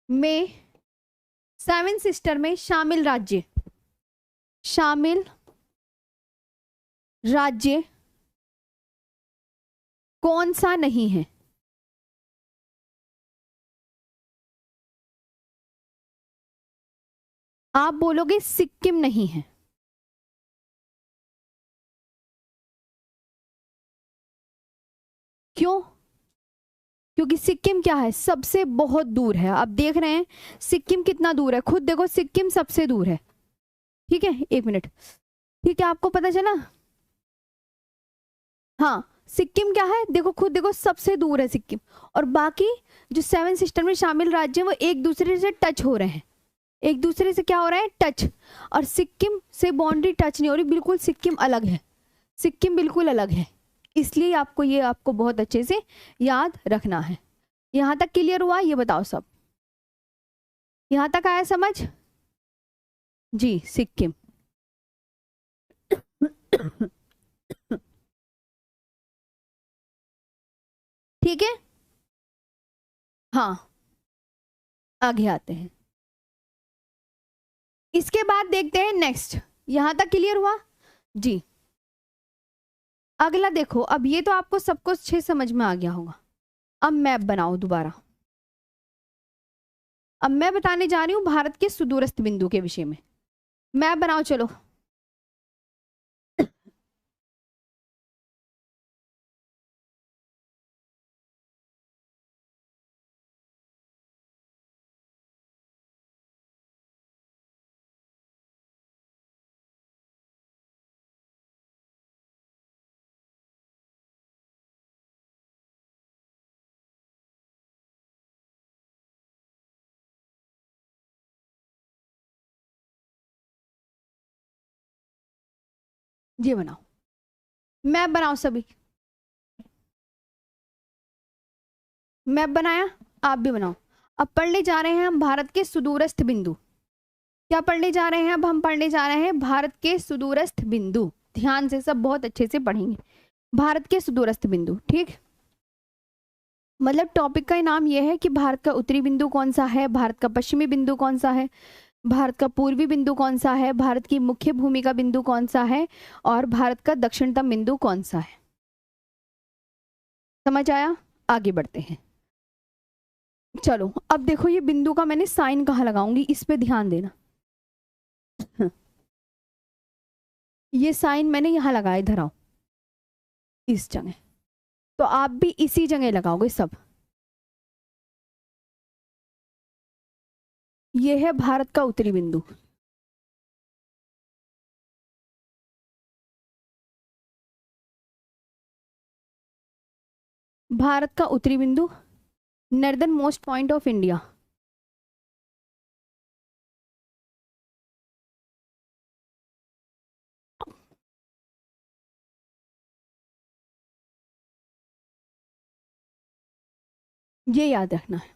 में 7 सिस्टर में शामिल राज्य, शामिल राज्य कौन सा नहीं है? आप बोलोगे सिक्किम नहीं है। क्यों? क्योंकि सिक्किम क्या है, सबसे बहुत दूर है। आप देख रहे हैं सिक्किम कितना दूर है, खुद देखो सिक्किम सबसे दूर है। ठीक है, एक मिनट, ठीक है, आपको पता चला। हाँ, सिक्किम क्या है, देखो खुद देखो सबसे दूर है सिक्किम। और बाकी जो 7 सिस्टर में शामिल राज्य हैं वो एक दूसरे से टच हो रहे हैं, एक दूसरे से क्या हो रहा है, टच। और सिक्किम से बाउंड्री टच नहीं हो रही, बिल्कुल सिक्किम अलग है, सिक्किम बिल्कुल अलग है। इसलिए आपको ये आपको बहुत अच्छे से याद रखना है। यहाँ तक क्लियर हुआ, ये बताओ सब, यहाँ तक आया समझ? जी, सिक्किम। ठीक है, हाँ, आगे आते हैं। इसके बाद देखते हैं नेक्स्ट। यहां तक क्लियर हुआ जी। अगला देखो, अब ये तो आपको सब कुछ अच्छे समझ में आ गया होगा। अब मैप बनाओ दोबारा। अब मैं बताने जा रही हूं भारत के सुदूरस्थ बिंदु के विषय में। मैप बनाओ चलो। ये बनाओ, मैप बनाओ सभी। मैप बनाया, आप भी बनाओ। अब पढ़ने जा रहे हैं हम भारत के सुदूरस्थ बिंदु। क्या पढ़ने जा रहे हैं अब हम? पढ़ने जा रहे हैं भारत के सुदूरस्थ बिंदु। ध्यान से सब बहुत अच्छे से पढ़ेंगे। भारत के सुदूरस्थ बिंदु, ठीक, मतलब टॉपिक का नाम यह है कि भारत का उत्तरी बिंदु कौन सा है, भारत का पश्चिमी बिंदु कौन सा है, भारत का पूर्वी बिंदु कौन सा है, भारत की मुख्य भूमि का बिंदु कौन सा है, और भारत का दक्षिणतम बिंदु कौन सा है। समझ आया? आगे बढ़ते हैं। चलो अब देखो, ये बिंदु का मैंने साइन कहाँ लगाऊंगी, इस पे ध्यान देना। ये साइन मैंने यहाँ लगाया, इधर आओ, इस जगह। तो आप भी इसी जगह लगाओगे सब। ये है भारत का उत्तरी बिंदु। भारत का उत्तरी बिंदु, northern most point of India. ये याद रखना है।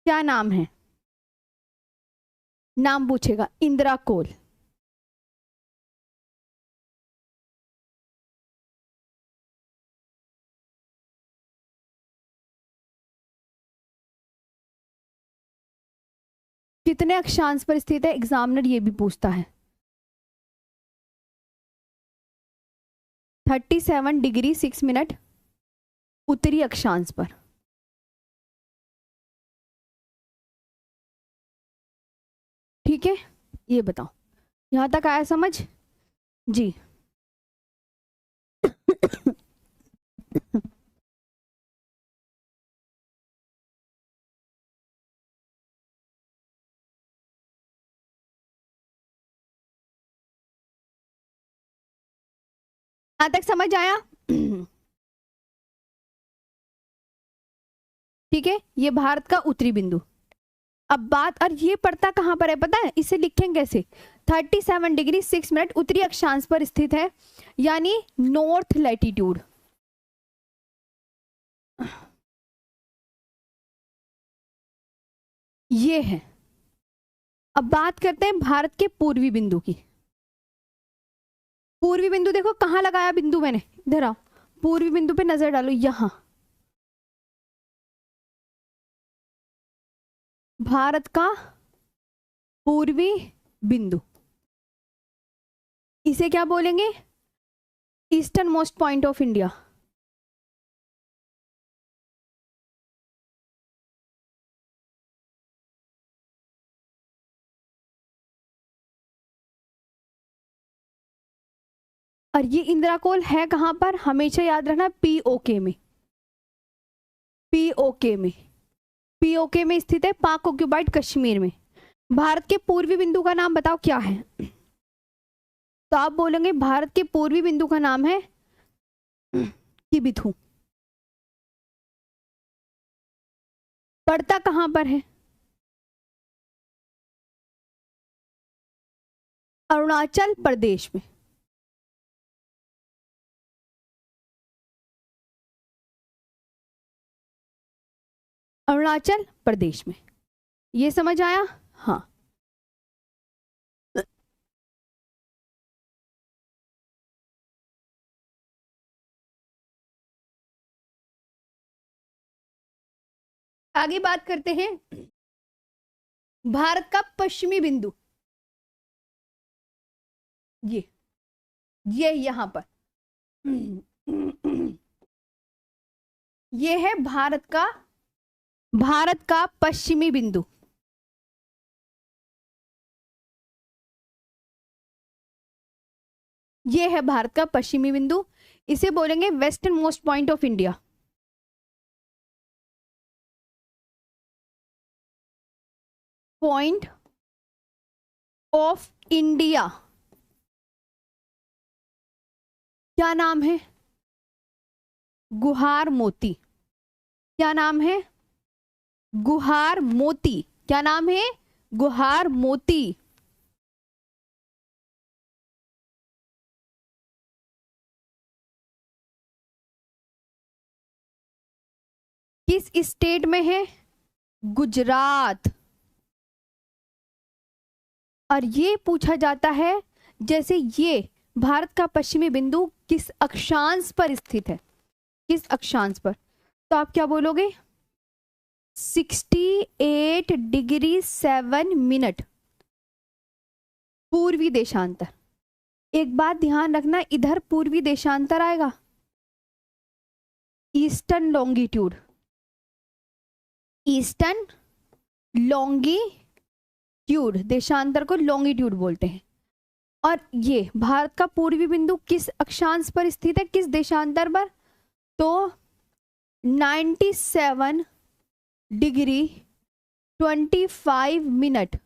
क्या नाम है? नाम पूछेगा, इंदिरा कोल। कितने अक्षांश पर स्थित है, एग्जामिनर ये भी पूछता है। 37 डिग्री 6 मिनट उत्तरी अक्षांश पर। ठीक है, ये बताओ, यहां तक आया समझ? जी। यहां तक समझ आया? ठीक है, ये भारत का उत्तरी बिंदु। अब बात, और ये पड़ता कहां पर है पता है, इसे लिखेंगे कैसे? 37 डिग्री 6 मिनट उत्तरी अक्षांश पर स्थित है, यानी नॉर्थ लैटिट्यूड। ये है। अब बात करते हैं भारत के पूर्वी बिंदु की। पूर्वी बिंदु देखो कहां लगाया बिंदु मैंने, इधर आओ, पूर्वी बिंदु पे नजर डालो, यहां। भारत का पूर्वी बिंदु, इसे क्या बोलेंगे? Eastern most point of India. और ये इंदिरा कोल है कहाँ पर, हमेशा याद रखना, पीओके में, पीओके में, पीओके में स्थित है, पाक ऑक्युपाइड कश्मीर में। भारत के पूर्वी बिंदु का नाम बताओ क्या है, तो आप बोलेंगे भारत के पूर्वी बिंदु का नाम है किबिथु। पड़ता कहां पर है, अरुणाचल प्रदेश में। अरुणाचल प्रदेश में, ये समझ आया। हाँ, आगे बात करते हैं भारत का पश्चिमी बिंदु, ये यहां पर, ये है भारत का पश्चिमी बिंदु। ये है भारत का पश्चिमी बिंदु, इसे बोलेंगे western most point of India. Point of India, क्या नाम है, गुहार मोती। क्या नाम है, गुहार मोती। क्या नाम है, गुहार मोती। किस स्टेट में है, गुजरात। और ये पूछा जाता है जैसे ये भारत का पश्चिमी बिंदु किस अक्षांश पर स्थित है, किस अक्षांश पर, तो आप क्या बोलोगे, 68 डिग्री 7 मिनट पूर्वी देशांतर। एक बात ध्यान रखना, इधर पूर्वी देशांतर आएगा, ईस्टर्न लॉन्गिट्यूड, ईस्टर्न लॉन्गिट्यूड, देशांतर को लॉन्गिट्यूड बोलते हैं। और ये भारत का पूर्वी बिंदु किस अक्षांश पर स्थित है, किस देशांतर पर, तो 97 डिग्री 25 मिनट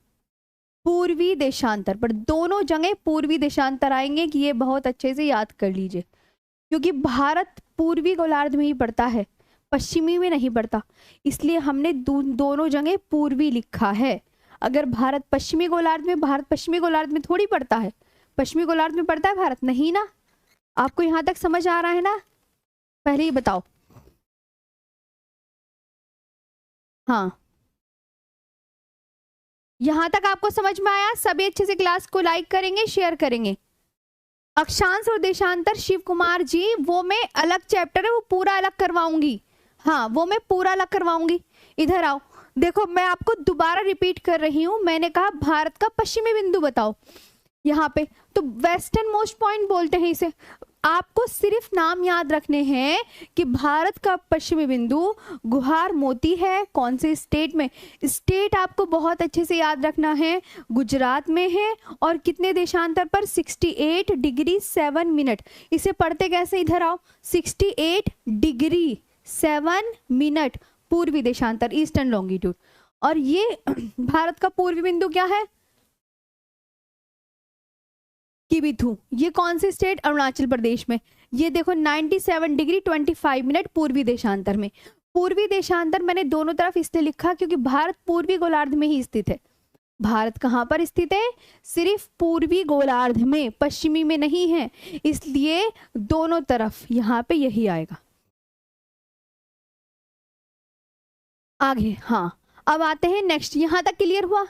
पूर्वी देशांतर पर। दोनों जगह पूर्वी देशांतर आएंगे, कि ये बहुत अच्छे से याद कर लीजिए, क्योंकि भारत पूर्वी गोलार्ध में ही पड़ता है, पश्चिमी में नहीं पड़ता, इसलिए हमने दोनों जगह पूर्वी लिखा है। अगर भारत पश्चिमी गोलार्ध में, भारत पश्चिमी गोलार्ध में थोड़ी पड़ता है, पश्चिमी गोलार्ध में पड़ता है भारत, नहीं ना। आपको यहां तक समझ आ रहा है ना, पहले ही बताओ। हाँ, यहां तक आपको समझ में आया, सभी अच्छे से क्लास को लाइक करेंगे, शेयर करेंगे। अक्षांश और देशांतर शिव कुमार जी, वो मैं अलग चैप्टर है, वो पूरा अलग करवाऊंगी। हाँ, वो मैं पूरा अलग करवाऊंगी। इधर आओ, देखो मैं आपको दोबारा रिपीट कर रही हूं, मैंने कहा भारत का पश्चिमी बिंदु बताओ, यहाँ पे तो वेस्टर्न मोस्ट पॉइंट बोलते हैं इसे। आपको सिर्फ नाम याद रखने हैं कि भारत का पश्चिमी बिंदु गुहार मोती है। कौन से स्टेट में, स्टेट आपको बहुत अच्छे से याद रखना है, गुजरात में है। और कितने देशांतर पर, 68 डिग्री 7 मिनट। इसे पढ़ते कैसे, इधर आओ, 68 डिग्री 7 मिनट पूर्वी देशांतर, ईस्टर्न लॉन्गिट्यूड। और ये भारत का पूर्वी बिंदु क्या है, किबिथु। ये कौन से स्टेट, अरुणाचल प्रदेश में। ये देखो 97 डिग्री 25 मिनट पूर्वी देशांतर में। पूर्वी देशांतर मैंने दोनों तरफ इसलिए लिखा क्योंकि भारत पूर्वी गोलार्ध में ही स्थित है। भारत कहाँ पर स्थित है, सिर्फ पूर्वी गोलार्ध में, पश्चिमी में नहीं है, इसलिए दोनों तरफ यहाँ पे यही आएगा। आगे, हाँ, अब आते हैं नेक्स्ट। यहां तक क्लियर हुआ,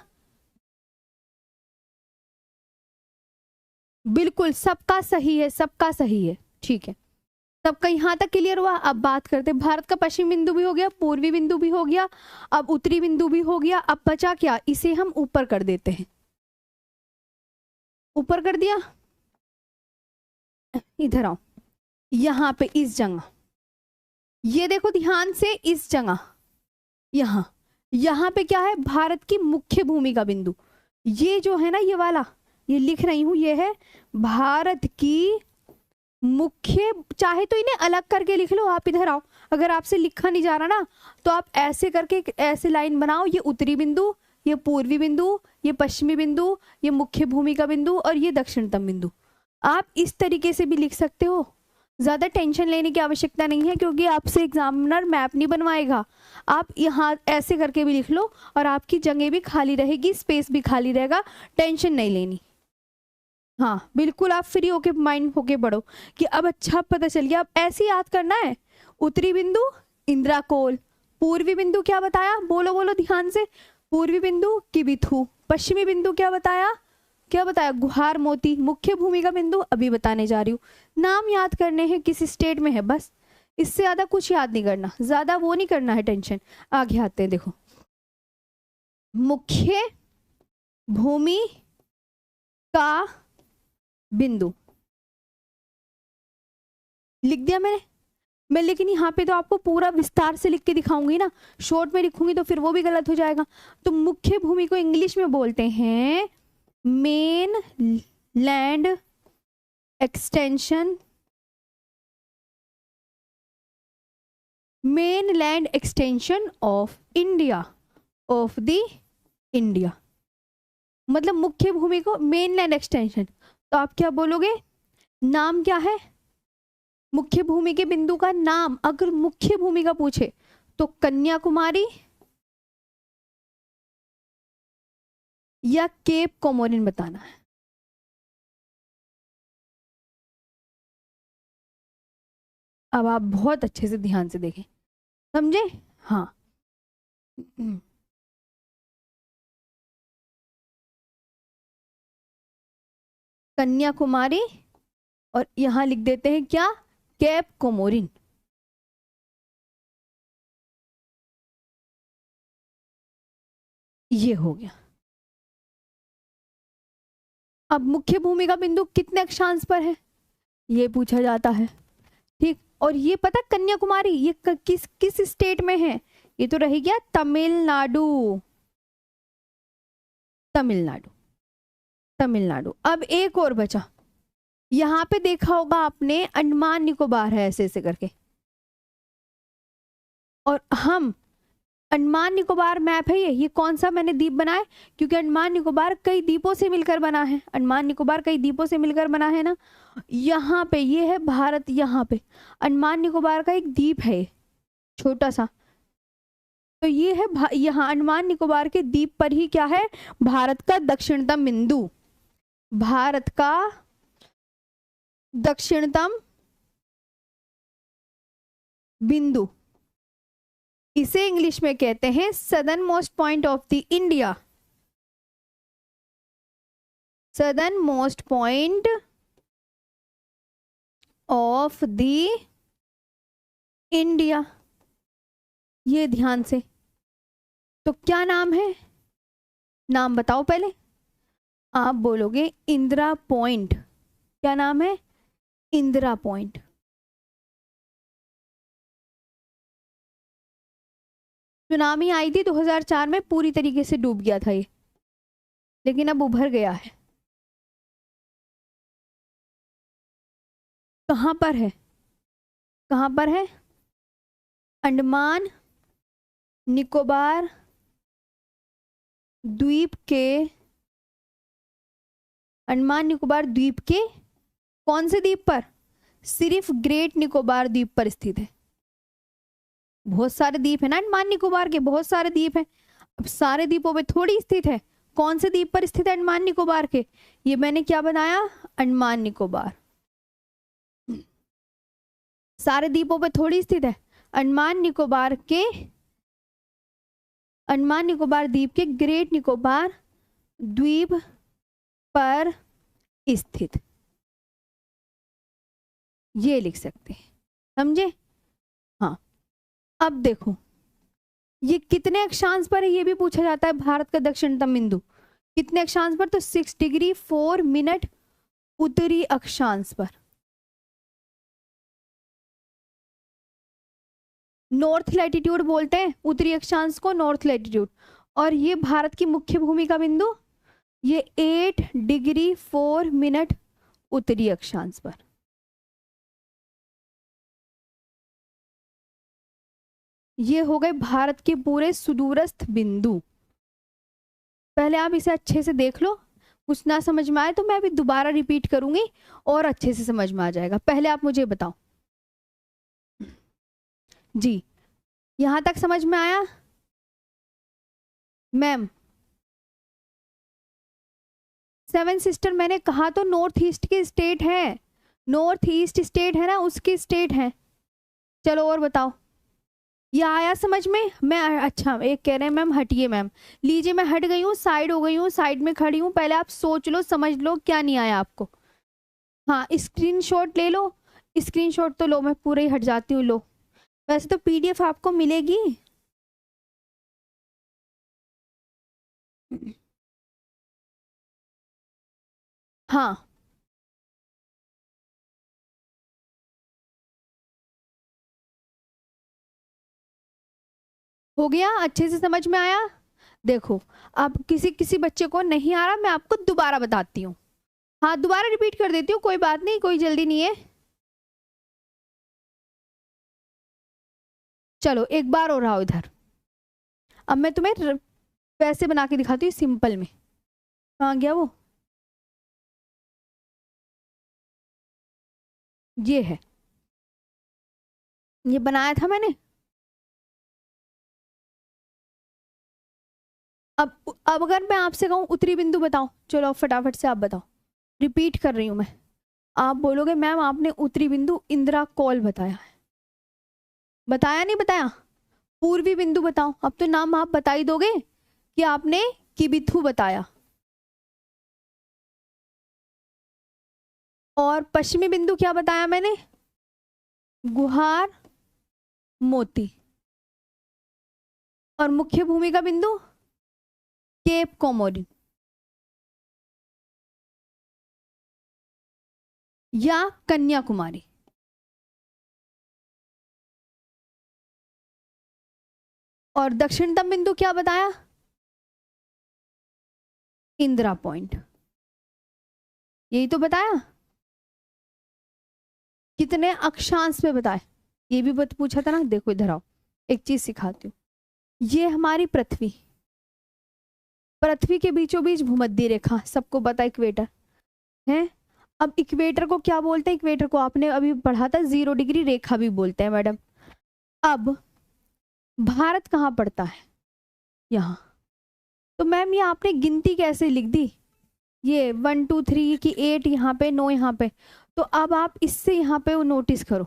बिल्कुल सबका सही है, सबका सही है, ठीक है, सबका यहां तक क्लियर हुआ। अब बात करते हैं, भारत का पश्चिम बिंदु भी हो गया, पूर्वी बिंदु भी हो गया, अब उत्तरी बिंदु भी हो गया। अब बचा क्या, इसे हम ऊपर कर देते हैं, ऊपर कर दिया। इधर आओ, यहां पे इस जगह, ये देखो ध्यान से, इस जगह यहां पे क्या है, भारत की मुख्य भूमि का बिंदु। ये जो है ना, ये वाला, ये लिख रही हूं, ये है भारत की मुख्य, चाहे तो इन्हें अलग करके लिख लो, आप इधर आओ, अगर आपसे लिखा नहीं जा रहा ना तो आप ऐसे करके ऐसे लाइन बनाओ, ये उत्तरी बिंदु, ये पूर्वी बिंदु, ये पश्चिमी बिंदु, ये मुख्य भूमि का बिंदु और ये दक्षिणतम बिंदु। आप इस तरीके से भी लिख सकते हो, ज़्यादा टेंशन लेने की आवश्यकता नहीं है, क्योंकि आपसे एग्जामिनर मैप नहीं बनवाएगा। आप यहाँ ऐसे करके भी लिख लो और आपकी जगह भी खाली रहेगी, स्पेस भी खाली रहेगा, टेंशन नहीं लेनी। हाँ बिल्कुल, आप फ्री होके माइंड होके पढ़ो कि अब अच्छा पता चल गया। अब ऐसे याद करना है, उत्तरी बिंदु इंदिरा कोल, पूर्वी बिंदु क्या बताया, बोलो बोलो ध्यान से, पूर्वी बिंदु किबिथु, पश्चिमी बिंदु क्या बताया, क्या बताया, गुहार मोती, मुख्य भूमि का बिंदु अभी बताने जा रही हूँ। नाम याद करने हैं, किस स्टेट में है, बस इससे ज्यादा कुछ याद नहीं करना, ज्यादा वो नहीं करना है टेंशन। आगे आते हैं, देखो मुख्य भूमि का बिंदु लिख दिया मैं लेकिन यहाँ पे तो आपको पूरा विस्तार से लिख के दिखाऊंगी ना, शॉर्ट में लिखूंगी तो फिर वो भी गलत हो जाएगा। तो मुख्य भूमि को इंग्लिश में बोलते हैं main land extension, main land extension of India, of the India, मतलब मुख्य भूमि को मेन लैंड एक्सटेंशन। तो आप क्या बोलोगे, नाम क्या है मुख्य भूमि के बिंदु का नाम, अगर मुख्य भूमि का पूछे तो कन्याकुमारी या केप कोमोरिन बताना है। अब आप बहुत अच्छे से ध्यान से देखें, समझे, हाँ कन्याकुमारी और यहां लिख देते हैं क्या, केप कोमोरिन। ये हो गया। अब मुख्य भूमि का बिंदु कितने अक्षांश पर है ये पूछा जाता है, ठीक। और ये पता कन्याकुमारी ये किस किस स्टेट में है, ये तो रही गया तमिलनाडु, तमिलनाडु, तमिलनाडु। अब एक और बचा, यहाँ पे देखा होगा आपने अंडमान निकोबार है ऐसे ऐसे करके, और हम अंडमान निकोबार मैप है ये कौन सा मैंने द्वीप बनाया, क्योंकि अंडमान निकोबार कई द्वीपों से मिलकर बना है, अंडमान निकोबार कई द्वीपों से मिलकर बना है ना। यहाँ पे ये है भारत, यहाँ पे अंडमान निकोबार का एक द्वीप है छोटा सा, तो ये है यहाँ अंडमान निकोबार के द्वीप पर ही क्या है, भारत का दक्षिणतम बिंदु, भारत का दक्षिणतम बिंदु, इसे इंग्लिश में कहते हैं southern most point of the India, southern most point of the India, ये ध्यान से। तो क्या नाम है, नाम बताओ पहले, आप बोलोगे इंदिरा पॉइंट, क्या नाम है, इंदिरा पॉइंट। सुनामी आई थी 2004 में, पूरी तरीके से डूब गया था ये, लेकिन अब उभर गया है। कहां पर है, कहां पर है, अंडमान निकोबार द्वीप के, अंडमान निकोबार द्वीप के कौन से द्वीप पर, सिर्फ ग्रेट निकोबार द्वीप पर स्थित है। बहुत सारे द्वीप है ना अंडमान निकोबार के, बहुत सारे द्वीप हैं, अब सारे द्वीपों पे थोड़ी स्थित है, कौन से द्वीप पर स्थित है अंडमान निकोबार के, ये मैंने क्या बनाया, अंडमान निकोबार, सारे द्वीपों पे थोड़ी स्थित है, अंडमान निकोबार के, अंडमान निकोबार द्वीप के ग्रेट निकोबार द्वीप पर स्थित, ये लिख सकते हैं, समझे, हाँ। अब देखो ये कितने अक्षांश पर है ये भी पूछा जाता है, भारत का दक्षिणतम बिंदु कितने अक्षांश पर, तो 6 डिग्री 4 मिनट उत्तरी अक्षांश पर, नॉर्थ लैटिट्यूड बोलते हैं उत्तरी अक्षांश को, नॉर्थ लैटिट्यूड। और ये भारत की मुख्य भूमि का बिंदु ये 8 डिग्री 4 मिनट उत्तरी अक्षांश पर, ये हो गए भारत के पूरे सुदूरस्थ बिंदु। पहले आप इसे अच्छे से देख लो, कुछ ना समझ में आए तो मैं अभी दोबारा रिपीट करूंगी और अच्छे से समझ में आ जाएगा। पहले आप मुझे बताओ जी, यहां तक समझ में आया मैम? सेवन सिस्टर मैंने कहा तो नॉर्थ ईस्ट के स्टेट है, नॉर्थ ईस्ट स्टेट है ना, उसके स्टेट है। चलो और बताओ, ये आया समझ में? मैं अच्छा एक कह रहे हैं मैम हटिए, मैम लीजिए मैं हट गई हूँ, साइड हो गई हूँ, साइड में खड़ी हूँ। पहले आप सोच लो, समझ लो क्या नहीं आया आपको। हाँ स्क्रीनशॉट ले लो, स्क्रीनशॉट तो लो, मैं पूरे ही हट जाती हूँ। लो, वैसे तो पीडीएफ आपको मिलेगी। हाँ हो गया, अच्छे से समझ में आया? देखो अब किसी किसी बच्चे को नहीं आ रहा, मैं आपको दोबारा बताती हूँ। हाँ दोबारा रिपीट कर देती हूँ, कोई बात नहीं, कोई जल्दी नहीं है। चलो एक बार और आओ इधर। अब मैं तुम्हें वैसे बना के दिखाती हूँ सिंपल में। कहाँ गया वो? ये है, ये बनाया था मैंने। अब अगर मैं आपसे कहूँ उत्तरी बिंदु बताओ, चलो फटाफट से आप बताओ, रिपीट कर रही हूँ मैं। आप बोलोगे मैम आपने उत्तरी बिंदु इंदिरा कॉल बताया है, बताया नहीं बताया? पूर्वी बिंदु बताओ, अब तो नाम आप बता ही दोगे कि आपने किबिथु बताया। और पश्चिमी बिंदु क्या बताया मैंने? गुहार मोती। और मुख्य भूमि का बिंदु केप कोमोरिन या कन्याकुमारी। और दक्षिणतम बिंदु क्या बताया? इंदिरा पॉइंट। यही तो बताया। कितने अक्षांश पे बताए, ये भी पूछा था ना। देखो इधर आओ, एक चीज सिखाती हूँ। ये हमारी पृथ्वी, पृथ्वी के बीचों बीच भूमध्य रेखा, सबको पता इक्वेटर है। अब इक्वेटर को क्या बोलते हैं? इक्वेटर को आपने अभी पढ़ा था, 0 डिग्री रेखा भी बोलते हैं मैडम। अब भारत कहाँ पड़ता है? यहाँ। तो मैम ये आपने गिनती कैसे लिख दी? ये 1 2 3 की 8 यहाँ पे, 9 यहाँ पे। तो अब आप इससे यहाँ पे वो नोटिस करो,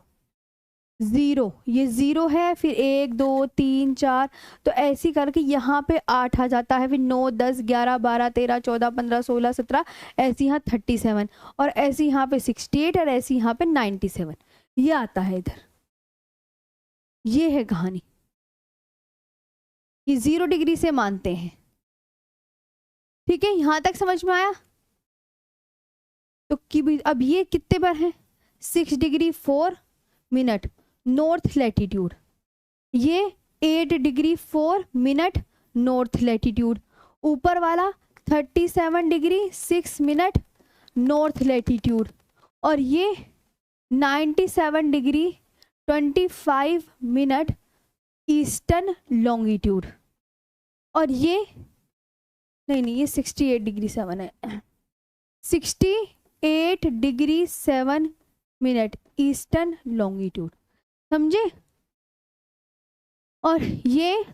0, ये 0 है, फिर 1 2 3 4, तो ऐसी करके यहाँ पे 8 आ जाता है, फिर 9 10 11 12 13 14 15 16 17, ऐसे यहाँ 37, और ऐसे यहाँ पे 68, और ऐसे यहाँ पे 97, ये आता है इधर। ये है कहानी, ये 0 डिग्री से मानते हैं। ठीक है, यहां तक समझ में आया? तो अब ये कितने पर है? 6 डिग्री 4 मिनट नॉर्थ लैटिट्यूड, ये 8 डिग्री 4 मिनट नॉर्थ लैटिट्यूड, ऊपर वाला 37 डिग्री 6 मिनट नॉर्थ लैटिट्यूड, और ये 97 डिग्री 25 मिनट ईस्टर्न लॉन्गिट्यूड। और ये नहीं, ये 68 डिग्री 7 है, 68 डिग्री 7 मिनट ईस्टर्न लॉन्गिट्यूड, समझे? और ये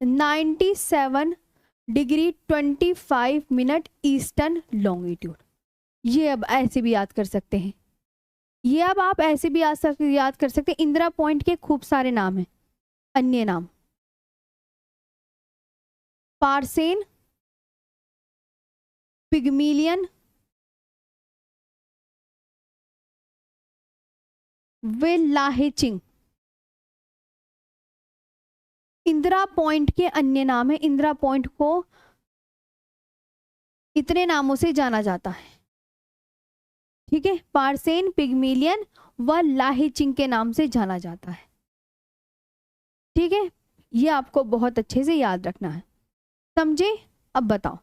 97 डिग्री 25 मिनट ईस्टर्न लॉन्गिट्यूड। ये अब ऐसे भी याद कर सकते हैं, ये अब आप ऐसे भी याद कर सकते हैं। इंदिरा पॉइंट के खूब सारे नाम हैं, अन्य नाम, पार्सेन, पिग्मिलियन, वेलाहेचिंग। इंदिरा पॉइंट के अन्य नाम है, इंदिरा पॉइंट को इतने नामों से जाना जाता है। ठीक है, पार्सेन, पिग्मिलियन व लाहेचिंग के नाम से जाना जाता है। ठीक है, ये आपको बहुत अच्छे से याद रखना है, समझे? अब बताओ,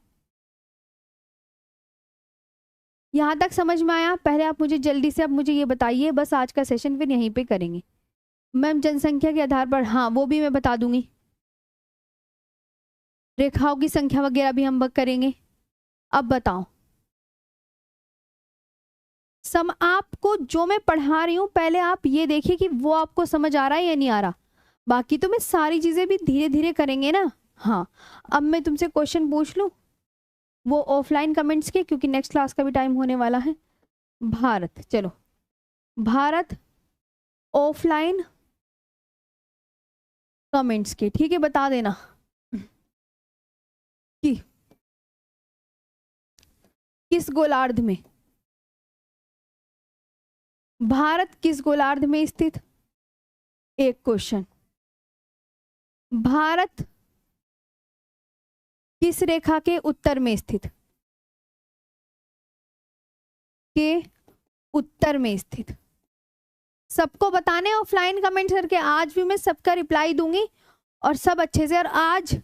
यहां तक समझ में आया? पहले आप मुझे जल्दी से अब मुझे ये बताइए, बस आज का सेशन फिर यहीं पे करेंगे। मैम जनसंख्या के आधार पर, हाँ वो भी मैं बता दूंगी, रेखाओं की संख्या वगैरह भी हम करेंगे। अब बताओ, आपको जो मैं पढ़ा रही हूँ पहले आप ये देखिए कि वो आपको समझ आ रहा है या नहीं आ रहा, बाकी तो मैं सारी चीजें भी धीरे धीरे करेंगे ना। हाँ, अब मैं तुमसे क्वेश्चन पूछ लूँ, वो ऑफलाइन कमेंट्स के, क्योंकि नेक्स्ट क्लास का भी टाइम होने वाला है। भारत, चलो भारत ऑफलाइन कमेंट्स के, ठीक है, बता देना कि किस गोलार्ध में, भारत किस गोलार्ध में स्थित, एक क्वेश्चन। भारत किस रेखा के उत्तर में स्थित, के उत्तर में स्थित, सबको बताने ऑफलाइन कमेंट करके। आज भी मैं सबका रिप्लाई दूंगी और सब अच्छे से। और आज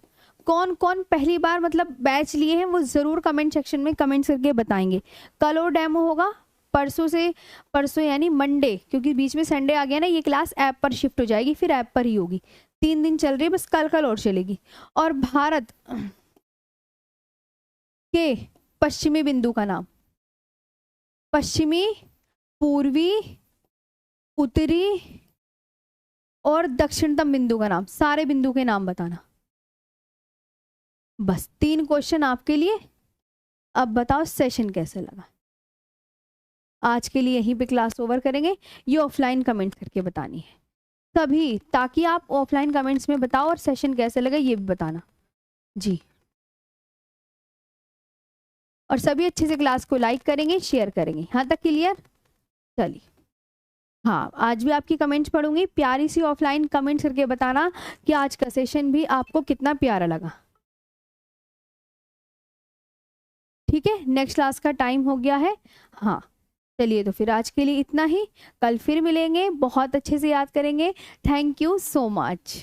कौन कौन पहली बार मतलब बैच लिए हैं वो जरूर कमेंट सेक्शन में कमेंट करके बताएंगे। कल और डेमो होगा, परसों यानी मंडे, क्योंकि बीच में संडे आ गया ना, ये क्लास ऐप पर शिफ्ट हो जाएगी, फिर ऐप पर ही होगी। 3 दिन चल रही है, बस कल और चलेगी। और भारत के पश्चिमी बिंदु का नाम, पश्चिमी, पूर्वी, उत्तरी और दक्षिणतम बिंदु का नाम, सारे बिंदु के नाम बताना। बस 3 क्वेश्चन आपके लिए। अब बताओ सेशन कैसे लगा। आज के लिए यहीं पे क्लास ओवर करेंगे। ये ऑफलाइन कमेंट करके बतानी है सभी, ताकि आप ऑफलाइन कमेंट्स में बताओ और सेशन कैसे लगा ये भी बताना जी। और सभी अच्छे से क्लास को लाइक करेंगे, शेयर करेंगे। यहाँ तक क्लियर? चलिए, हाँ आज भी आपकी कमेंट्स पढ़ूंगी, प्यारी सी ऑफलाइन कमेंट्स करके बताना कि आज का सेशन भी आपको कितना प्यारा लगा। ठीक है, नेक्स्ट क्लास का टाइम हो गया है। हाँ चलिए, तो फिर आज के लिए इतना ही, कल फिर मिलेंगे, बहुत अच्छे से याद करेंगे। Thank you so much.